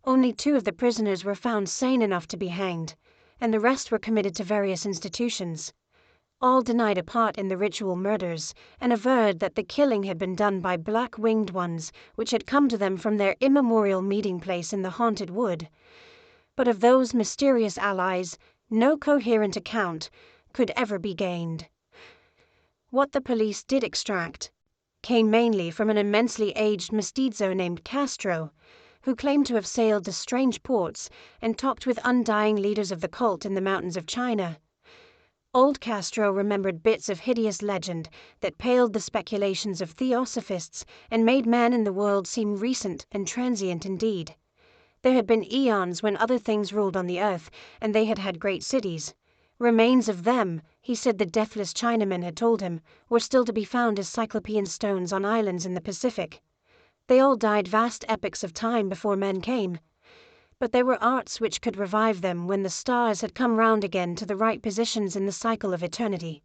Only 2 of the prisoners were found sane enough to be hanged, and the rest were committed to various institutions. All denied a part in the ritual murders, and averred that the killing had been done by black-winged ones which had come to them from their immemorial meeting place in the haunted wood. But of those mysterious allies, no coherent account could ever be gained. What the police did extract came mainly from an immensely aged mestizo named Castro, who claimed to have sailed to strange ports and talked with undying leaders of the cult in the mountains of China. Old Castro remembered bits of hideous legend that paled the speculations of theosophists and made man in the world seem recent and transient indeed. There had been eons when other things ruled on the earth, and they had had great cities. Remains of them, he said the deathless Chinamen had told him, were still to be found as cyclopean stones on islands in the Pacific. They all died vast epochs of time before men came. But there were arts which could revive them when the stars had come round again to the right positions in the cycle of eternity.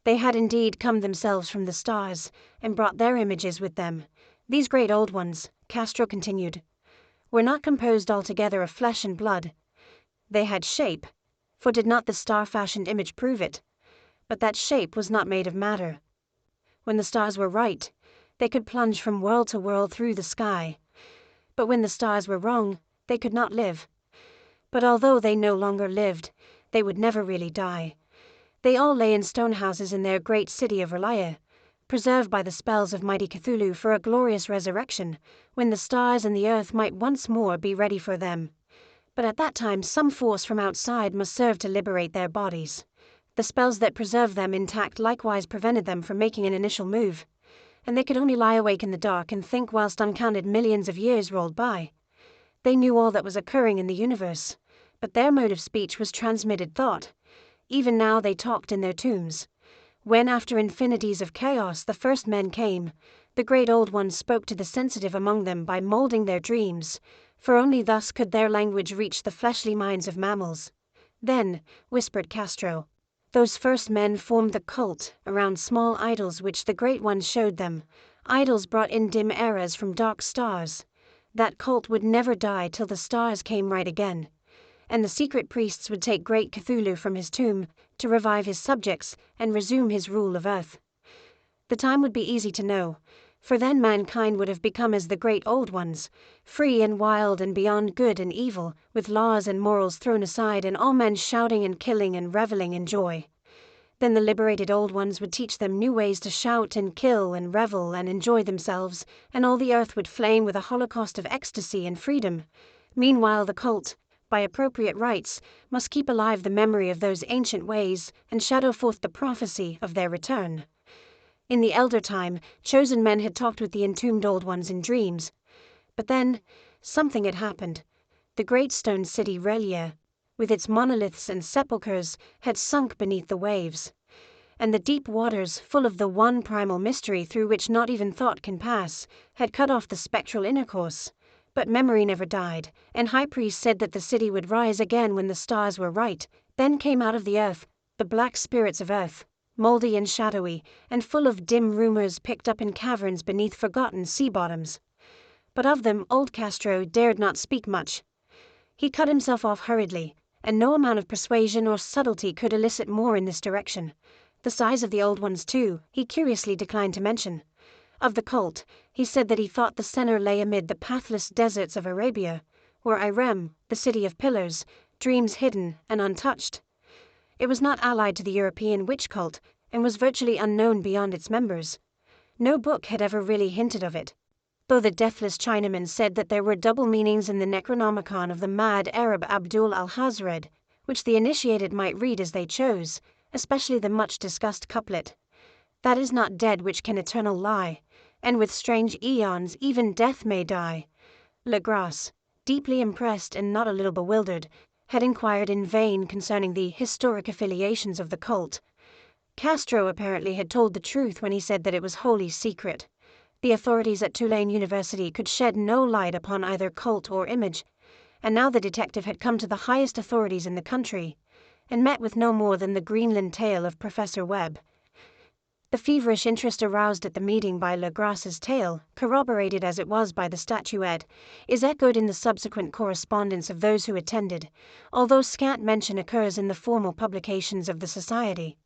They had indeed come themselves from the stars, and brought their images with them. These great old ones, Castro continued, were not composed altogether of flesh and blood. They had shape, for did not the star-fashioned image prove it? But that shape was not made of matter. When the stars were right, they could plunge from world to world through the sky. But when the stars were wrong, they could not live. But although they no longer lived, they would never really die. They all lay in stone houses in their great city of Relier, preserved by the spells of mighty Cthulhu for a glorious resurrection, when the stars and the earth might once more be ready for them. But at that time some force from outside must serve to liberate their bodies. The spells that preserved them intact likewise prevented them from making an initial move, and they could only lie awake in the dark and think whilst uncounted millions of years rolled by. They knew all that was occurring in the universe, but their mode of speech was transmitted thought. Even now they talked in their tombs. When after infinities of chaos the first men came, the great old ones spoke to the sensitive among them by moulding their dreams, for only thus could their language reach the fleshly minds of mammals. Then, whispered Castro, those first men formed the cult around small idols which the great ones showed them, idols brought in dim eras from dark stars. That cult would never die till the stars came right again, and the secret priests would take great Cthulhu from his tomb to revive his subjects and resume his rule of earth. The time would be easy to know, for then mankind would have become as the great old ones, free and wild and beyond good and evil, with laws and morals thrown aside and all men shouting and killing and reveling in joy. Then the liberated old ones would teach them new ways to shout and kill and revel and enjoy themselves, and all the earth would flame with a holocaust of ecstasy and freedom. Meanwhile the cult, by appropriate rites, must keep alive the memory of those ancient ways and shadow forth the prophecy of their return. In the elder time, chosen men had talked with the entombed old ones in dreams. But then, something had happened. The great stone city Relia, with its monoliths and sepulchres, had sunk beneath the waves. And the deep waters, full of the one primal mystery through which not even thought can pass, had cut off the spectral intercourse. But memory never died, and High Priest said that the city would rise again when the stars were right. Then came out of the earth, the black spirits of earth, mouldy and shadowy, and full of dim rumors picked up in caverns beneath forgotten sea bottoms. But of them old Castro dared not speak much. He cut himself off hurriedly, and no amount of persuasion or subtlety could elicit more in this direction. The size of the old ones, too, he curiously declined to mention. Of the cult, he said that he thought the center lay amid the pathless deserts of Arabia, where Irem, the city of pillars, dreams hidden and untouched. It was not allied to the European witch cult, and was virtually unknown beyond its members. No book had ever really hinted of it, though the deathless Chinaman said that there were double meanings in the Necronomicon of the mad Arab Abdul al-Hazred, which the initiated might read as they chose, especially the much-discussed couplet, "That is not dead which can eternal lie, and with strange eons even death may die." Legras, deeply impressed and not a little bewildered, had inquired in vain concerning the historic affiliations of the cult. Castro apparently had told the truth when he said that it was wholly secret. The authorities at Tulane University could shed no light upon either cult or image, and now the detective had come to the highest authorities in the country, and met with no more than the Greenland tale of Professor Webb. The feverish interest aroused at the meeting by Legras's tale, corroborated as it was by the statuette, is echoed in the subsequent correspondence of those who attended, although scant mention occurs in the formal publications of the Society.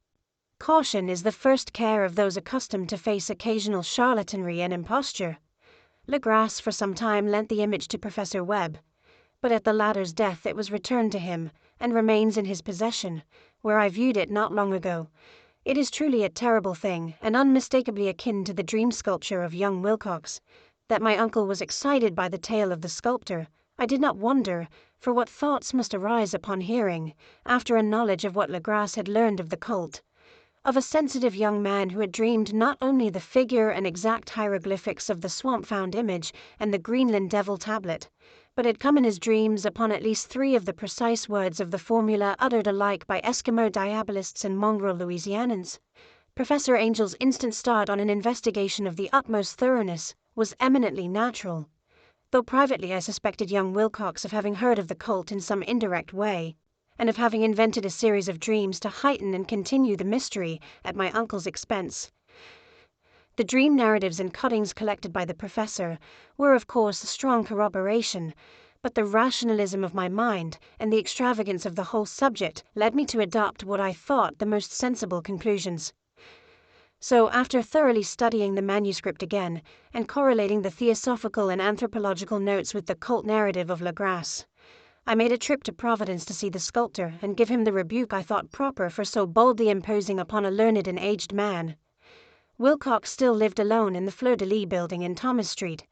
Caution is the first care of those accustomed to face occasional charlatanry and imposture. Legras for some time lent the image to Professor Webb, but at the latter's death it was returned to him, and remains in his possession, where I viewed it not long ago. It is truly a terrible thing, and unmistakably akin to the dream sculpture of young Wilcox. That my uncle was excited by the tale of the sculptor, I did not wonder, for what thoughts must arise upon hearing, after a knowledge of what Legras had learned of the cult, of a sensitive young man who had dreamed not only the figure and exact hieroglyphics of the swamp-found image and the Greenland devil tablet, but had come in his dreams upon at least 3 of the precise words of the formula uttered alike by Eskimo diabolists and mongrel Louisianans. Professor Angel's instant start on an investigation of the utmost thoroughness was eminently natural, though privately I suspected young Wilcox of having heard of the cult in some indirect way, and of having invented a series of dreams to heighten and continue the mystery at my uncle's expense. The dream narratives and cuttings collected by the professor were of course a strong corroboration, but the rationalism of my mind and the extravagance of the whole subject led me to adopt what I thought the most sensible conclusions. So, after thoroughly studying the manuscript again, and correlating the theosophical and anthropological notes with the cult narrative of Legras, I made a trip to Providence to see the sculptor and give him the rebuke I thought proper for so boldly imposing upon a learned and aged man. Wilcox still lived alone in the Fleur-de-Lis building in Thomas Street,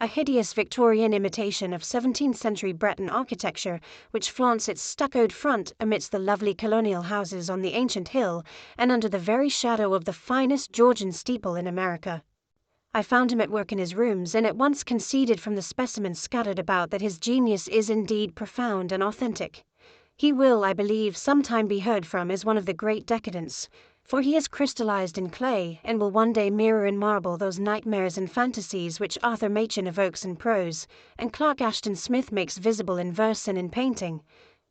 a hideous Victorian imitation of 17th-century Breton architecture which flaunts its stuccoed front amidst the lovely colonial houses on the ancient hill and under the very shadow of the finest Georgian steeple in America. I found him at work in his rooms and at once conceded from the specimens scattered about that his genius is indeed profound and authentic. He will, I believe, sometime be heard from as one of the great decadents, for he is crystallized in clay and will one day mirror in marble those nightmares and fantasies which Arthur Machen evokes in prose, and Clark Ashton Smith makes visible in verse and in painting.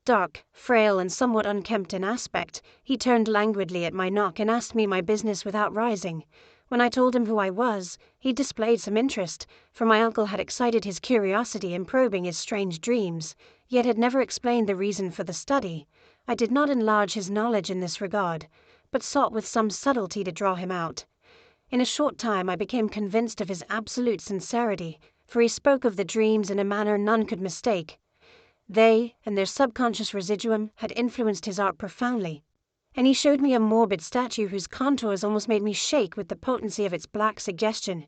Dark, frail, and somewhat unkempt in aspect, he turned languidly at my knock and asked me my business without rising. When I told him who I was, he displayed some interest, for my uncle had excited his curiosity in probing his strange dreams, yet had never explained the reason for the study. I did not enlarge his knowledge in this regard, but sought with some subtlety to draw him out. In a short time I became convinced of his absolute sincerity, for he spoke of the dreams in a manner none could mistake. They, and their subconscious residuum, had influenced his art profoundly, and he showed me a morbid statue whose contours almost made me shake with the potency of its black suggestion.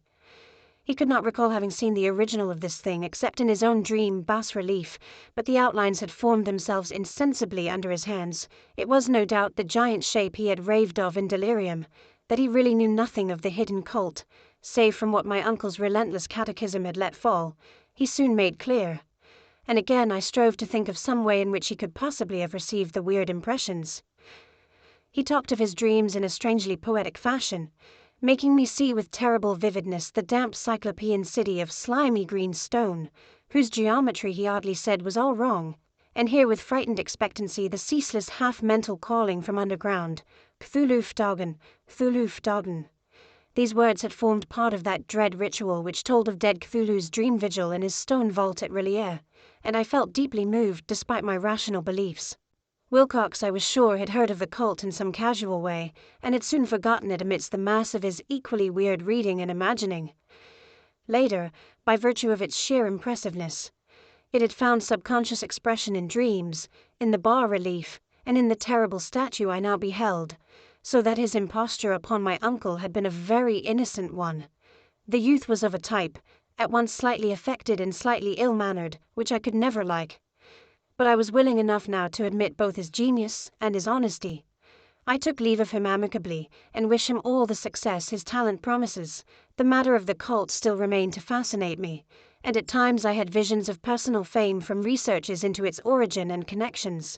He could not recall having seen the original of this thing except in his own dream bas-relief, but the outlines had formed themselves insensibly under his hands. It was no doubt the giant shape he had raved of in delirium, that he really knew nothing of the hidden cult, save from what my uncle's relentless catechism had let fall, he soon made clear. And again I strove to think of some way in which he could possibly have received the weird impressions. He talked of his dreams in a strangely poetic fashion, making me see with terrible vividness the damp cyclopean city of slimy green stone, whose geometry he oddly said was all wrong, and hear with frightened expectancy the ceaseless half-mental calling from underground, Cthulhumythos, Cthulhumythos. These words had formed part of that dread ritual which told of dead Cthulhu's dream vigil in his stone vault at R'lyeh, and I felt deeply moved despite my rational beliefs. Wilcox, I was sure, had heard of the cult in some casual way, and had soon forgotten it amidst the mass of his equally weird reading and imagining. Later, by virtue of its sheer impressiveness, it had found subconscious expression in dreams, in the bas-relief, and in the terrible statue I now beheld, so that his imposture upon my uncle had been a very innocent one. The youth was of a type, at once slightly affected and slightly ill-mannered, which I could never like. But I was willing enough now to admit both his genius and his honesty. I took leave of him amicably, and wish him all the success his talent promises. The matter of the cult still remained to fascinate me, and at times I had visions of personal fame from researches into its origin and connections.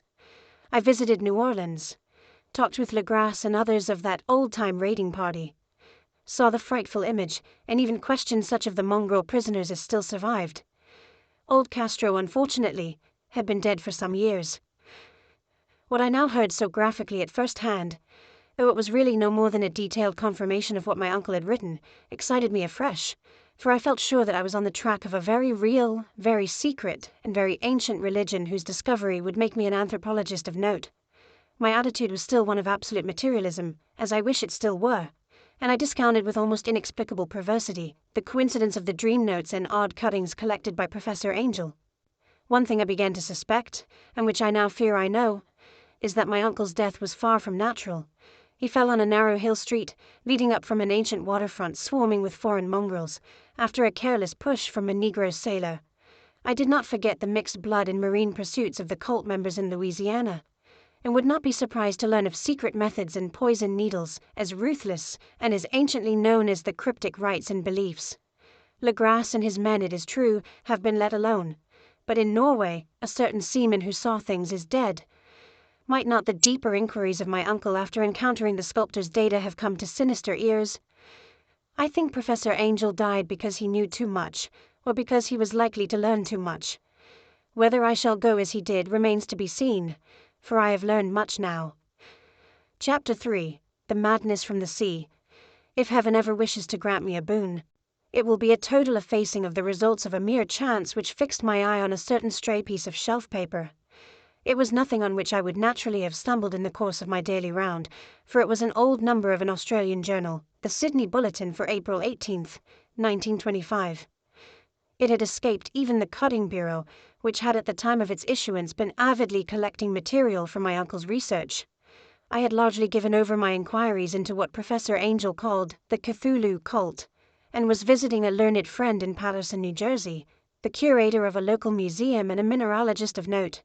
I visited New Orleans, talked with Legras and others of that old-time raiding party, saw the frightful image, and even questioned such of the mongrel prisoners as still survived. Old Castro, unfortunately, had been dead for some years. What I now heard so graphically at first hand, though it was really no more than a detailed confirmation of what my uncle had written, excited me afresh, for I felt sure that I was on the track of a very real, very secret, and very ancient religion whose discovery would make me an anthropologist of note. My attitude was still one of absolute materialism, as I wish it still were, and I discounted with almost inexplicable perversity the coincidence of the dream notes and odd cuttings collected by Professor Angel. One thing I began to suspect, and which I now fear I know, is that my uncle's death was far from natural. He fell on a narrow hill street, leading up from an ancient waterfront swarming with foreign mongrels, after a careless push from a Negro sailor. I did not forget the mixed blood and marine pursuits of the cult members in Louisiana, and would not be surprised to learn of secret methods and poison needles as ruthless and as anciently known as the cryptic rites and beliefs. Legras and his men, it is true, have been let alone, but in Norway a certain seaman who saw things is dead. Might not the deeper inquiries of my uncle after encountering the sculptor's data have come to sinister ears? I think Professor Angel died because he knew too much, or because he was likely to learn too much. Whether I shall go as he did remains to be seen, for I have learned much now. Chapter 3. The Madness from the Sea. If heaven ever wishes to grant me a boon, it will be a total effacing of the results of a mere chance which fixed my eye on a certain stray piece of shelf paper. It was nothing on which I would naturally have stumbled in the course of my daily round, for it was an old number of an Australian journal, the Sydney Bulletin for April 18th, 1925. It had escaped even the Cutting Bureau, which had at the time of its issuance been avidly collecting material for my uncle's research. I had largely given over my inquiries into what Professor Angel called the Cthulhu cult, and was visiting a learned friend in Paterson, New Jersey, the curator of a local museum and a mineralogist of note.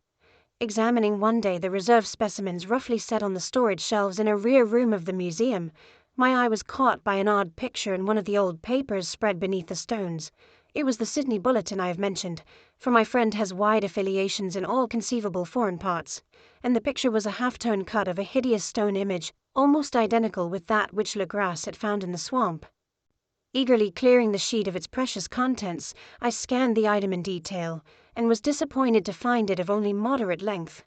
Examining one day the reserve specimens roughly set on the storage shelves in a rear room of the museum, my eye was caught by an odd picture in one of the old papers spread beneath the stones. It was the Sydney Bulletin I have mentioned, for my friend has wide affiliations in all conceivable foreign parts, and the picture was a half-tone cut of a hideous stone image, almost identical with that which Legras had found in the swamp. Eagerly clearing the sheet of its precious contents, I scanned the item in detail, and was disappointed to find it of only moderate length.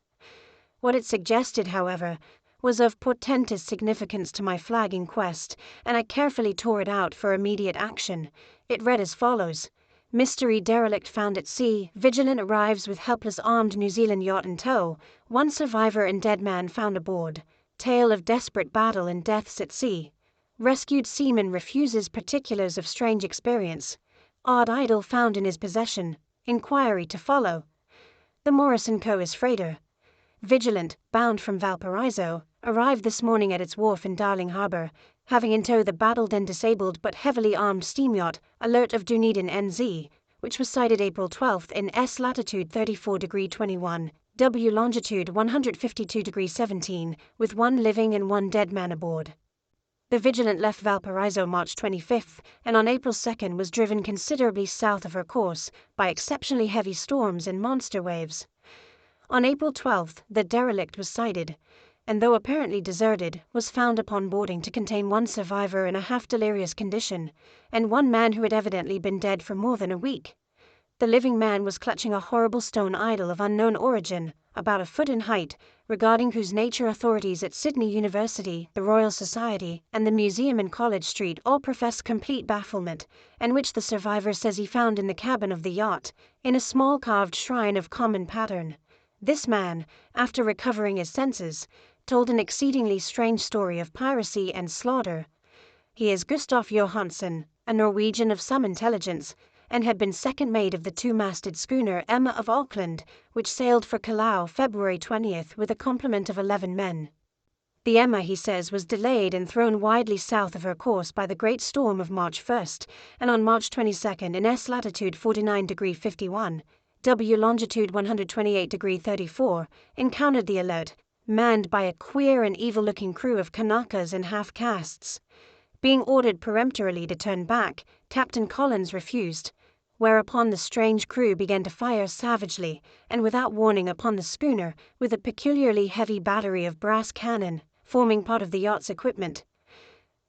What it suggested, however, was of portentous significance to my flagging quest, and I carefully tore it out for immediate action. It read as follows: Mystery derelict found at sea. Vigilant arrives with helpless armed New Zealand yacht in tow. One survivor and dead man found aboard. Tale of desperate battle and deaths at sea. Rescued seaman refuses particulars of strange experience. Odd idol found in his possession. Inquiry to follow. The Morris & Co. is freighter. Vigilant, bound from Valparaiso, arrived this morning at its wharf in Darling Harbour, having in tow the battled and disabled but heavily armed steam yacht Alert of Dunedin NZ, which was sighted April 12 in S latitude 34°21, W longitude 152°17, with one living and one dead man aboard. The Vigilant left Valparaiso March 25 and on April 2 was driven considerably south of her course by exceptionally heavy storms and monster waves. On April 12, the derelict was sighted, and though apparently deserted, was found upon boarding to contain one survivor in a half-delirious condition, and one man who had evidently been dead for more than a week. The living man was clutching a horrible stone idol of unknown origin, about a foot in height, regarding whose nature authorities at Sydney University, the Royal Society, and the museum in College Street all profess complete bafflement, and which the survivor says he found in the cabin of the yacht, in a small carved shrine of common pattern. This man, after recovering his senses, told an exceedingly strange story of piracy and slaughter. He is Gustav Johansson, a Norwegian of some intelligence, and had been second mate of the two-masted schooner Emma of Auckland, which sailed for Callao February 20th with a complement of 11 men. The Emma, he says, was delayed and thrown widely south of her course by the great storm of March 1st, and on March 22nd in S latitude 49°51, W longitude 128°34, encountered the Alert, manned by a queer and evil-looking crew of Kanakas and half-castes. Being ordered peremptorily to turn back, Captain Collins refused, whereupon the strange crew began to fire savagely and without warning upon the schooner with a peculiarly heavy battery of brass cannon, forming part of the yacht's equipment.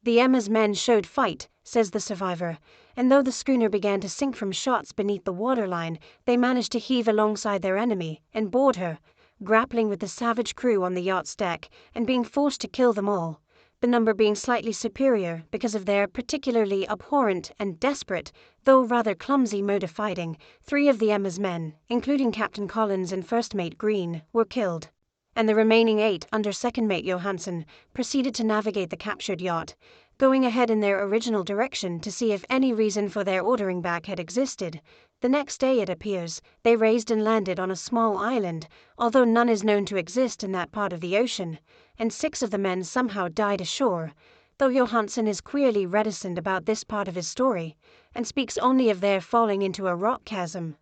The Emma's men showed fight, says the survivor, and though the schooner began to sink from shots beneath the waterline, they managed to heave alongside their enemy and board her, grappling with the savage crew on the yacht's deck and being forced to kill them all, the number being slightly superior because of their particularly abhorrent and desperate, though rather clumsy mode of fighting. 3 of the Emma's men, including Captain Collins and First Mate Green, were killed, and the remaining 8 under Second Mate Johansson proceeded to navigate the captured yacht, going ahead in their original direction to see if any reason for their ordering back had existed. The next day, it appears, they raised and landed on a small island, although none is known to exist in that part of the ocean, and 6 of the men somehow died ashore, though Johansson is queerly reticent about this part of his story, and speaks only of their falling into a rock chasm.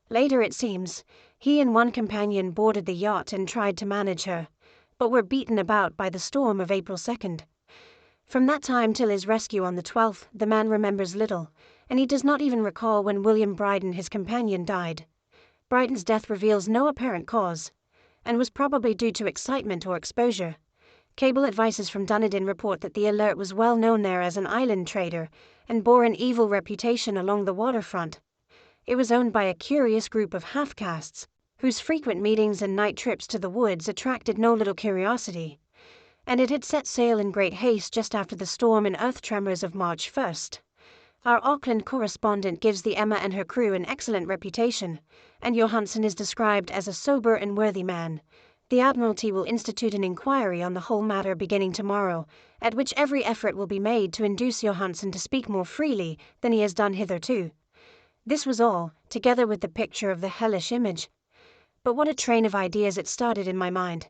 Later, it seems, he and one companion boarded the yacht and tried to manage her, but were beaten about by the storm of April 2nd. From that time till his rescue on the 12th, the man remembers little, and he does not even recall when William Bryden, his companion, died. Bryden's death reveals no apparent cause, and was probably due to excitement or exposure. Cable advices from Dunedin report that the Alert was well known there as an island trader, and bore an evil reputation along the waterfront. It was owned by a curious group of half-castes, whose frequent meetings and night trips to the woods attracted no little curiosity, and it had set sail in great haste just after the storm and earth tremors of March 1st. Our Auckland correspondent gives the Emma and her crew an excellent reputation, and Johansson is described as a sober and worthy man. The Admiralty will institute an inquiry on the whole matter beginning tomorrow, at which every effort will be made to induce Johansson to speak more freely than he has done hitherto. This was all, together with the picture of the hellish image. But what a train of ideas it started in my mind.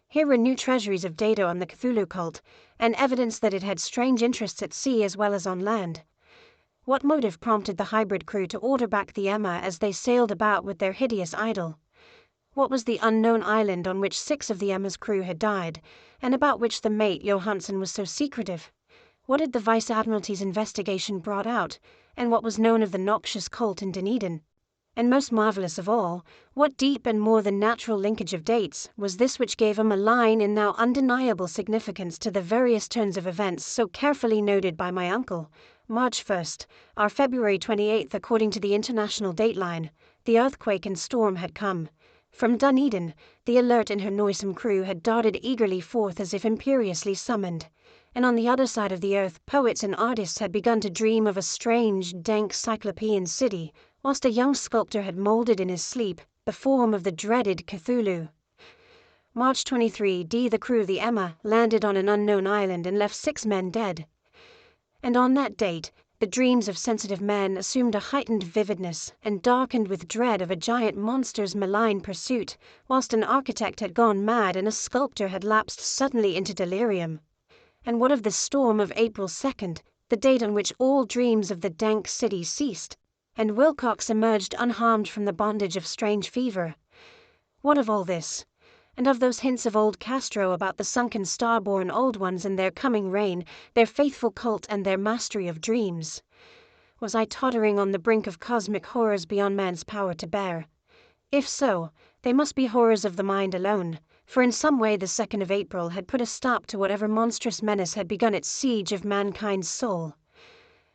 Here were new treasuries of data on the Cthulhu cult, and evidence that it had strange interests at sea as well as on land. What motive prompted the hybrid crew to order back the Emma as they sailed about with their hideous idol? What was the unknown island on which 6 of the Emma's crew had died, and about which the mate Johansson was so secretive? What had the Vice Admiralty's investigation brought out, and what was known of the noxious cult in Dunedin? And most marvellous of all, what deep and more than natural linkage of dates was this which gave a malign and now undeniable significance to the various turns of events so carefully noted by my uncle? March 1st, or February 28th according to the international dateline, the earthquake and storm had come. From Dunedin, the Alert and her noisome crew had darted eagerly forth as if imperiously summoned. And on the other side of the earth, poets and artists had begun to dream of a strange, dank cyclopean city, whilst a young sculptor had moulded in his sleep the form of the dreaded Cthulhu. March 23, the crew of the Emma landed on an unknown island and left 6 men dead. And on that date, the dreams of sensitive men assumed a heightened vividness and darkened with dread of a giant monster's malign pursuit, whilst an architect had gone mad and a sculptor had lapsed suddenly into delirium. And what of the storm of April 2nd, the date on which all dreams of the dank city ceased, and Wilcox emerged unharmed from the bondage of strange fever? What of all this? And of those hints of old Castro about the sunken star-born old ones and their coming reign, their faithful cult and their mastery of dreams? Was I tottering on the brink of cosmic horrors beyond man's power to bear? If so, they must be horrors of the mind alone, for in some way the 2nd of April had put a stop to whatever monstrous menace had begun its siege of mankind's soul.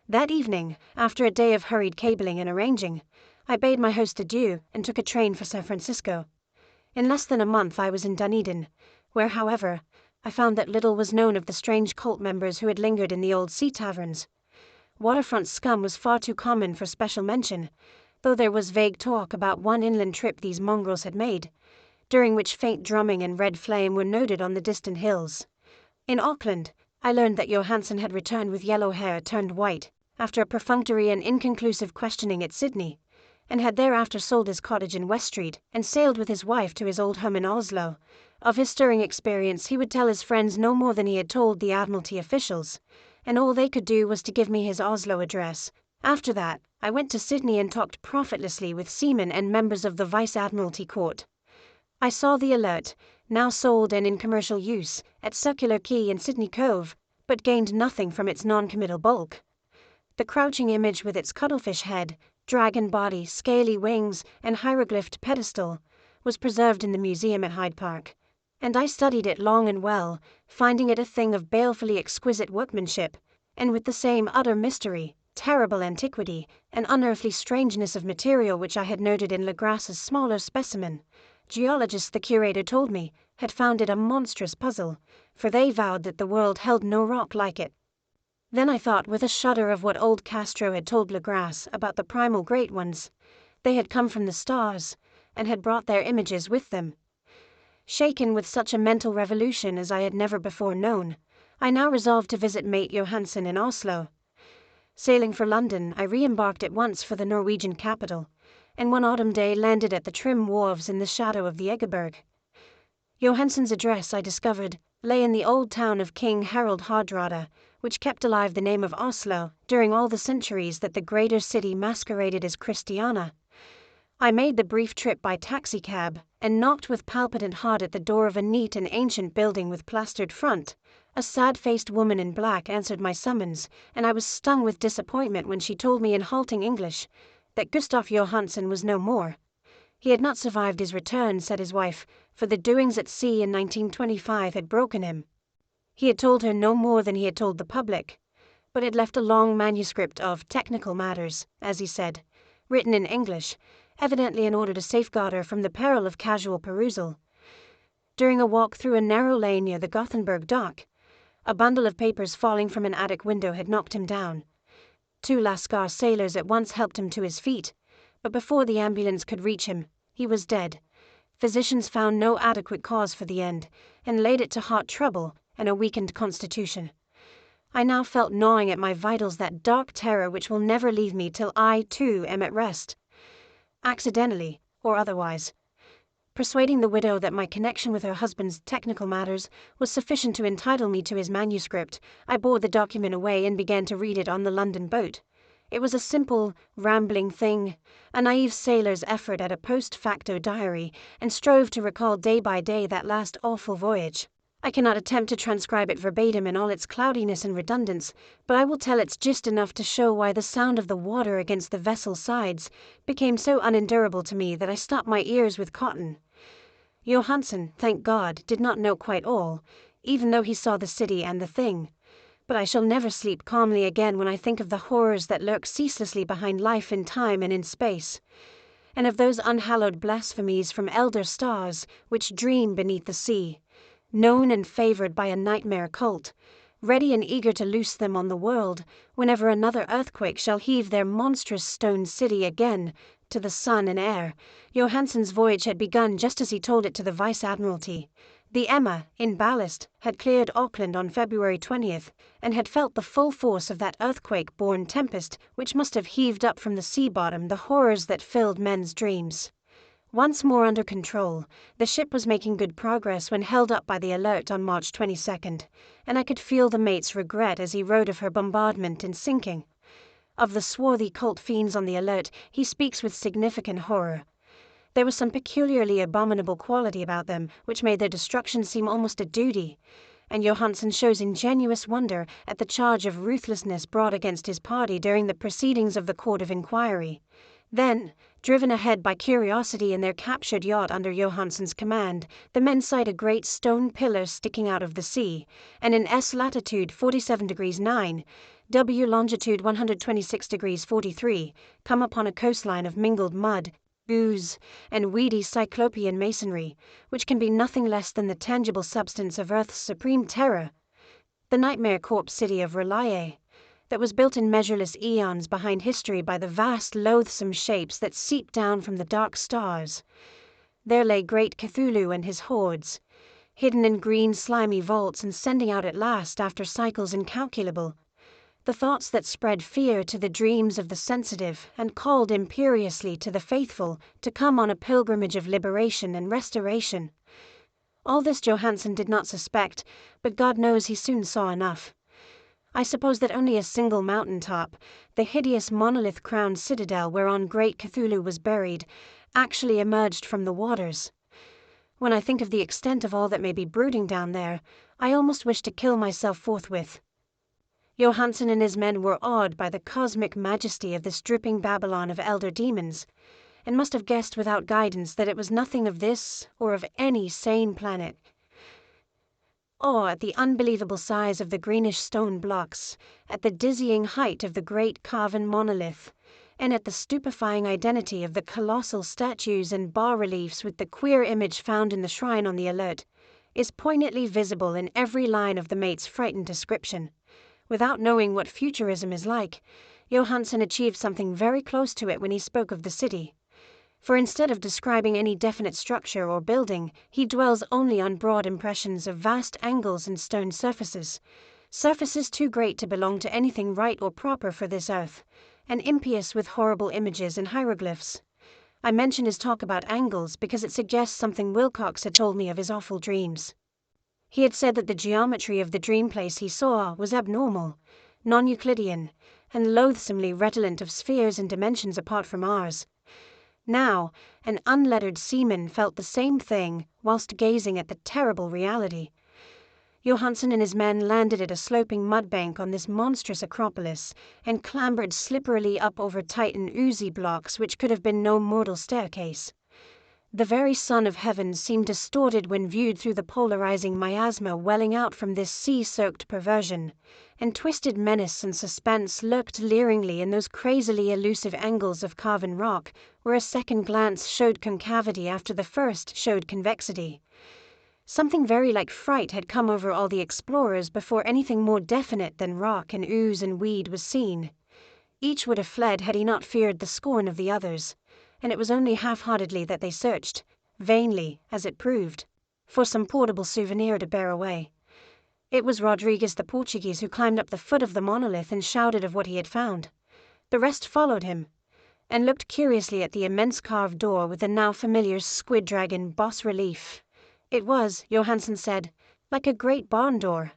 That evening, after a day of hurried cabling and arranging, I bade my host adieu and took a train for San Francisco. In less than a month I was in Dunedin, where, however, I found that little was known of the strange cult members who had lingered in the old sea taverns. Waterfront scum was far too common for special mention, though there was vague talk about one inland trip these mongrels had made, during which faint drumming and red flame were noted on the distant hills. In Auckland, I learned that Johansson had returned with yellow hair turned white, after a perfunctory and inconclusive questioning at Sydney, and had thereafter sold his cottage in West Street and sailed with his wife to his old home in Oslo. Of his stirring experience he would tell his friends no more than he had told the Admiralty officials, and all they could do was to give me his Oslo address. After that, I went to Sydney and talked profitlessly with seamen and members of the Vice Admiralty Court. I saw the Alert, now sold and in commercial use, at Circular Quay in Sydney Cove, but gained nothing from its non-committal bulk. The crouching image with its cuttlefish head, dragon body, scaly wings, and hieroglyphed pedestal was preserved in the museum at Hyde Park, and I studied it long and well, finding it a thing of balefully exquisite workmanship, and with the same utter mystery, terrible antiquity, and unearthly strangeness of material which I had noted in Legras's smaller specimen. Geologists, the curator told me, had found it a monstrous puzzle, for they vowed that the world held no rock like it. Then I thought with a shudder of what old Castro had told Legras about the primal great ones. They had come from the stars, and had brought their images with them. Shaken with such a mental revolution as I had never before known, I now resolved to visit mate Johansson in Oslo. Sailing for London, I re-embarked at once for the Norwegian capital, and one autumn day landed at the trim wharves in the shadow of the Egeberg. Johansson's address, I discovered, lay in the old town of King Harald Hardrada, which kept alive the name of Oslo during all the centuries that the greater city masqueraded as Christiana. I made the brief trip by taxicab and knocked with palpitant heart at the door of a neat and ancient building with plastered front. A sad-faced woman in black answered my summons, and I was stung with disappointment when she told me in halting English that Gustav Johansson was no more. He had not survived his return, said his wife, for the doings at sea in 1925 had broken him. He had told her no more than he had told the public, but had left a long manuscript of technical matters, as he said, written in English, evidently in order to safeguard her from the peril of casual perusal. During a walk through a narrow lane near the Gothenburg dock, a bundle of papers falling from an attic window had knocked him down. 2 Lascar sailors at once helped him to his feet, but before the ambulance could reach him, he was dead. Physicians found no adequate cause for the end, and laid it to heart trouble and a weakened constitution. I now felt gnawing at my vitals that dark terror which will never leave me till I, too, am at rest. Accidentally, or otherwise. Persuading the widow that my connection with her husband's technical matters was sufficient to entitle me to his manuscript, I bore the document away and began to read it on the London boat. It was a simple, rambling thing, a naive sailor's effort at a post-facto diary, and strove to recall day by day that last awful voyage. I cannot attempt to transcribe it verbatim in all its cloudiness and redundance, but I will tell its gist enough to show why the sound of the water against the vessel's sides became so unendurable to me that I stopped my ears with cotton. Johansen, thank God, did not know quite all, even though he saw the city and the thing. But I shall never sleep calmly again when I think of the horrors that lurk ceaselessly behind life in time and in space, and of those unhallowed blasphemies from elder stars which dream beneath the sea, known and favored by a nightmare cult, ready and eager to loose them on the world whenever another earthquake shall heave their monstrous stone city again to the sun and air. Johansen's voyage had begun just as he told it to the Vice-Admiralty. The Emma, in ballast, had cleared Auckland on February 20th, and had felt the full force of that earthquake-born tempest which must have heaved up from the sea bottom the horrors that filled men's dreams. Once more under control, the ship was making good progress when held up by the Alert on March 22nd, and I could feel the mate's regret as he wrote of her bombardment and sinking. Of the swarthy cult fiends on the Alert, he speaks with significant horror. There was some peculiarly abominable quality about them which made their destruction seem almost a duty, and Johansen shows ingenuous wonder at the charge of ruthlessness brought against his party during the proceedings of the Court of Inquiry. Then, driven ahead by curiosity in their captured yacht under Johansen's command, the men sight a great stone pillar sticking out of the sea, and in S latitude 47 degrees 9, W longitude 126 degrees 43, come upon a coastline of mingled mud, ooze, and weedy cyclopean masonry, which can be nothing less than the tangible substance of Earth's supreme terror, the nightmare corpse city of Relaye, that was built in measureless eons behind history by the vast loathsome shapes that seep down from the dark stars. There lay great Cthulhu and his hordes, hidden in green slimy vaults and sending out at last after cycles incalculable the thoughts that spread fear to the dreams of the sensitive and called imperiously to the faithful to come on a pilgrimage of liberation and restoration. All this Johansen did not suspect, but God knows he soon saw enough. I suppose that only a single mountain top, the hideous monolith-crowned citadel whereon great Cthulhu was buried, actually emerged from the waters. When I think of the extent of all that may be brooding down there, I almost wish to kill myself forthwith. Johansen and his men were awed by the cosmic majesty of this dripping Babylon of elder demons, and must have guessed without guidance that it was nothing of this or of any sane planet. Awe at the unbelievable size of the greenish stone blocks, at the dizzying height of the great carven monolith, and at the stupefying identity of the colossal statues and bas-reliefs with the queer image found in the shrine on the Alert, is poignantly visible in every line of the mate's frightened description. Without knowing what futurism is like, Johansen achieved something very close to it when he spoke of the city. For instead of describing any definite structure or building, he dwells only on broad impressions of vast angles and stone surfaces too great to belong to anything right or proper for this earth, and impious with horrible images and hieroglyphs. I mention his talk about angles because it suggests something Wilcox had told me of his awful dreams. He had said that the geometry of the dream place he saw was abnormal, non-Euclidean, and loathsomely redolent of spheres and dimensions apart from ours. Now, an unlettered seaman felt the same thing whilst gazing at the terrible reality. Johansen and his men landed at a sloping mudbank on this monstrous acropolis and clambered slipperily up over tight and oozy blocks which could have been no mortal staircase. The very sun of heaven seemed distorted when viewed through the polarizing miasma welling out from this sea-soaked perversion, and twisted menace and suspense lurked leeringly in those crazily elusive angles of carven rock where a second glance showed concavity after the first showed convexity. Something very like fright had come over all the explorers before anything more definite than rock and ooze and weed was seen. Each would have fled had he not feared the scorn of the others, and it was only half-heartedly that they searched, vainly, as it proved, for some portable souvenir to bear away. It was Rodriguez the Portuguese who climbed up the foot of the monolith and shouted of what he had found. The rest followed him, and looked curiously at the immense carved door with the now familiar squid dragon bas-relief. It was, Johansen said, like a great barn door,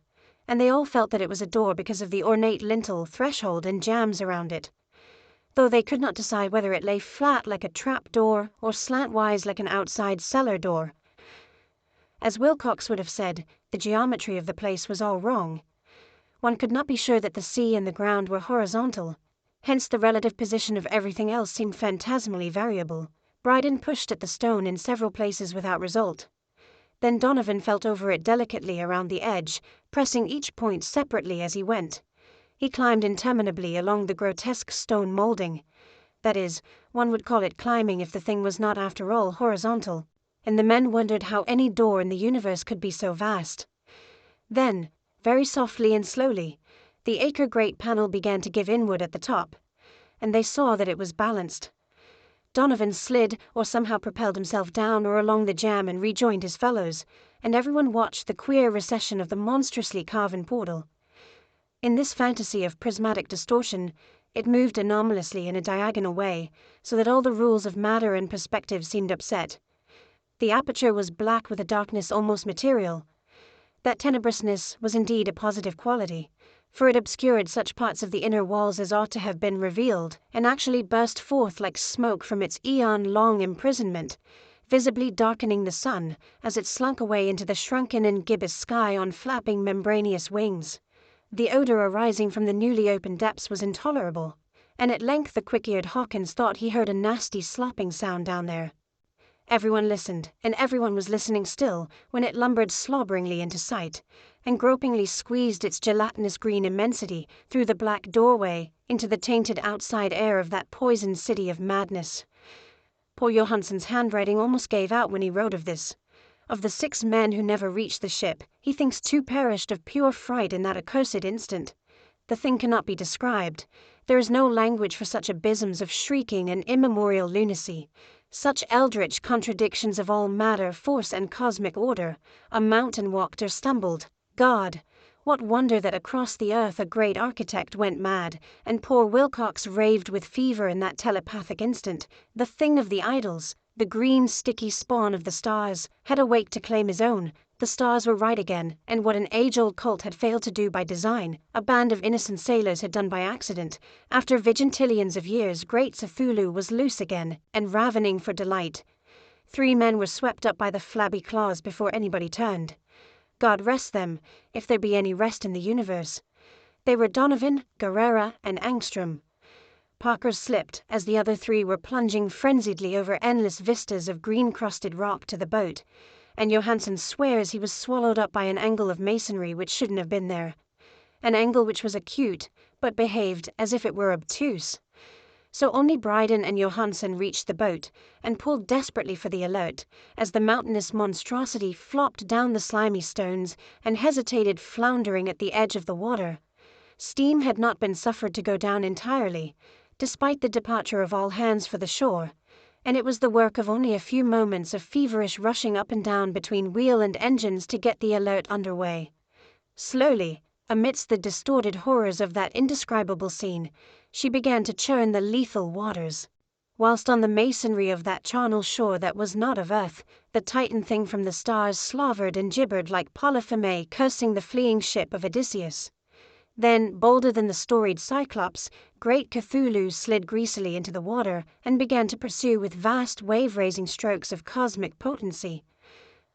and they all felt that it was a door because of the ornate lintel, threshold, and jambs around it, though they could not decide whether it lay flat like a trap door or slantwise like an outside cellar door. As Wilcox would have said, the geometry of the place was all wrong. One could not be sure that the sea and the ground were horizontal, hence the relative position of everything else seemed phantasmally variable. Bryden pushed at the stone in several places without result. Then Donovan felt over it delicately around the edge, pressing each point separately as he went. He climbed interminably along the grotesque stone molding. That is, one would call it climbing if the thing was not after all horizontal, and the men wondered how any door in the universe could be so vast. Then, very softly and slowly, the acre-great panel began to give inward at the top, and they saw that it was balanced. Donovan slid or somehow propelled himself down or along the jamb and rejoined his fellows, and everyone watched the queer recession of the monstrously carven portal. In this fantasy of prismatic distortion, it moved anomalously in a diagonal way, so that all the rules of matter and perspective seemed upset. The aperture was black with a darkness almost material. That tenebrousness was indeed a positive quality, for it obscured such parts of the inner walls as ought to have been revealed, and actually burst forth like smoke from its eon-long imprisonment, visibly darkening the sun as it slunk away into the shrunken and gibbous sky on flapping membranous wings. The odor arising from the newly opened depths was intolerable, and at length the quick-eared Hawkins thought he heard a nasty slopping sound down there. Everyone listened, and everyone was listening still, when it lumbered slobberingly into sight, and gropingly squeezed its gelatinous green immensity through the black doorway into the tainted outside air of that poisoned city of madness. Poor Johansen's handwriting almost gave out when he wrote of this. Of the 6 men who never reached the ship, he thinks 2 perished of pure fright in that accursed instant. The thing cannot be described. There is no language for such abysms of shrieking and immemorial lunacy, such eldritch contradictions of all matter, force, and cosmic order. A mountain walked or stumbled. God! What wonder that across the earth a great architect went mad, and poor Wilcox raved with fever in that telepathic instant. The thing of the idols, the green sticky spawn of the stars, had awaked to claim his own. The stars were right again, and what an age-old cult had failed to do by design, a band of innocent sailors had done by accident. After vigintillions of years, great Cthulhu was loose again, and ravening for delight. 3 men were swept up by the flabby claws before anybody turned. God rest them, if there be any rest in the universe. They were Donovan, Guerrera, and Angstrom. Parker slipped as the other 3 were plunging frenziedly over endless vistas of green-crusted rock to the boat, and Johansen swears he was swallowed up by an angle of masonry which shouldn't have been there. An angle which was acute, but behaved as if it were obtuse. So only Bryden and Johansen reached the boat, and pulled desperately for the Alert, as the mountainous monstrosity flopped down the slimy stones and hesitated floundering at the edge of the water. Steam had not been suffered to go down entirely, despite the departure of all hands for the shore, and it was the work of only a few moments of feverish rushing up and down between wheel and engines to get the Alert under way. Slowly, amidst the distorted horrors of that indescribable scene, she began to churn the lethal waters. Whilst on the masonry of that charnel shore that was not of earth, the Titan thing from the stars slavered and gibbered like Polypheme cursing the fleeing ship of Odysseus. Then, bolder than the storied Cyclops, great Cthulhu slid greasily into the water and began to pursue with vast wave-raising strokes of cosmic potency.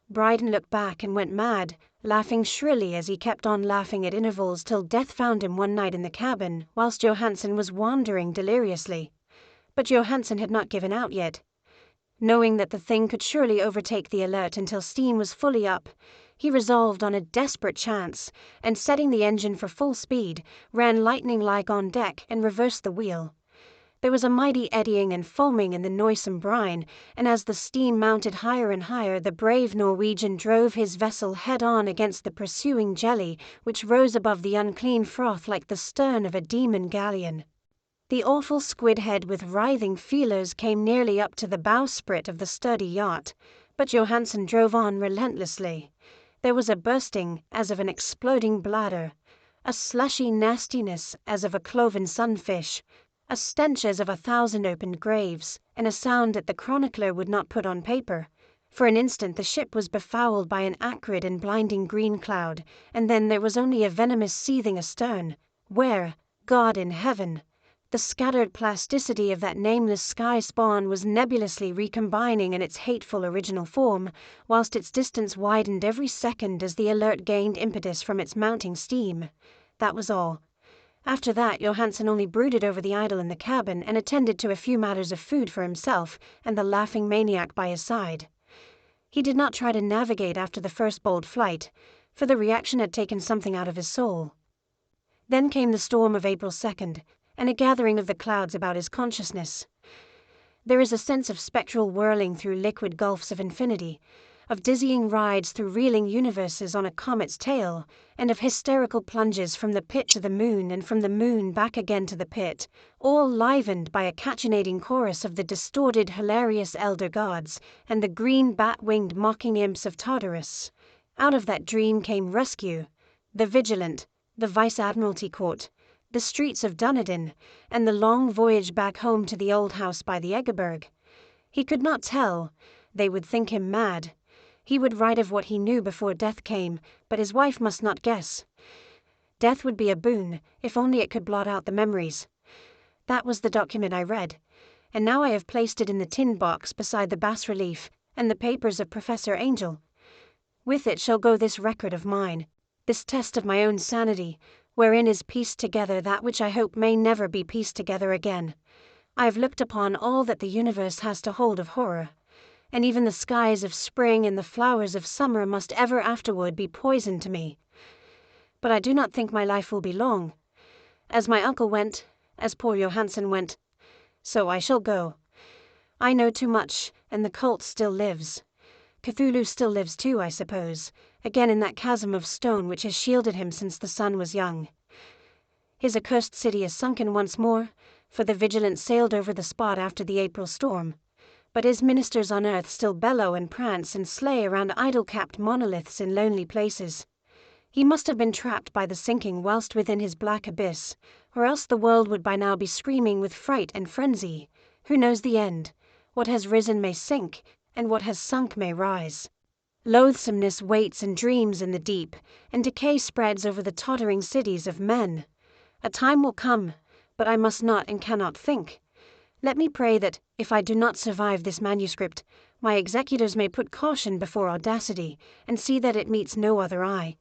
Bryden looked back and went mad, laughing shrilly as he kept on laughing at intervals till death found him one night in the cabin, whilst Johansen was wandering deliriously. But Johansen had not given out yet. Knowing that the thing could surely overtake the Alert until steam was fully up, he resolved on a desperate chance, and setting the engine for full speed, ran lightning-like on deck and reversed the wheel. There was a mighty eddying and foaming in the noisome brine, and as the steam mounted higher and higher, the brave Norwegian drove his vessel head-on against the pursuing jelly, which rose above the unclean froth like the stern of a demon galleon. The awful squid head with writhing feelers came nearly up to the bowsprit of the sturdy yacht, but Johansen drove on relentlessly. There was a bursting as of an exploding bladder, a slushy nastiness as of a cloven sunfish, a stench as of 1,000 opened graves, and a sound that the chronicler would not put on paper. For an instant the ship was befouled by an acrid and blinding green cloud, and then there was only a venomous seething astern, where, God in heaven, the scattered plasticity of that nameless sky spawn was nebulously recombining in its hateful original form, whilst its distance widened every second as the Alert gained impetus from its mounting steam. That was all. After that, Johansen only brooded over the idol in the cabin and attended to a few matters of food for himself and the laughing maniac by his side. He did not try to navigate after the first bold flight, for the reaction had taken something out of his soul. Then came the storm of April 2nd, and a gathering of the clouds about his consciousness. There is a sense of spectral whirling through liquid gulfs of infinity, of dizzying rides through reeling universes on a comet's tail, and of hysterical plunges from the pit to the moon and from the moon back again to the pit, all livened by a cachinnating chorus of the distorted, hilarious elder gods and the green bat-winged mocking imps of Tartarus. Out of that dream came rescue, the Vigilant, the Vice-Admiralty Court, the streets of Dunedin, and the long voyage back home to the old house by the Egeberg. He could not tell. They would think him mad. He would write of what he knew before death came, but his wife must not guess. Death would be a boon, if only it could blot out the memories. That was the document I read, and now I have placed it in the tin box beside the bas-relief and the papers of Professor Angel. With it shall go this record of mine, this test of my own sanity, wherein is pieced together that which I hope may never be pieced together again. I have looked upon all that the universe has to hold of horror, and even the skies of spring and the flowers of summer must ever afterward be poison to me. But I do not think my life will be long. As my uncle went, as poor Johansen went, so I shall go. I know too much, and the cult still lives. Cthulhu still lives too, I suppose, again in that chasm of stone which has shielded him since the sun was young. His accursed city is sunken once more, for the Vigilant sailed over the spot after the April storm. But his ministers on earth still bellow and prance and slay around idol-capped monoliths in lonely places. He must have been trapped by the sinking whilst within his black abyss, or else the world would by now be screaming with fright and frenzy. Who knows the end? What has risen may sink, and what has sunk may rise. Loathsomeness waits and dreams in the deep, and decay spreads over the tottering cities of men. A time will come, but I must not and cannot think. Let me pray that, if I do not survive this manuscript, my executors may put caution before audacity, and see that it meets no other eye.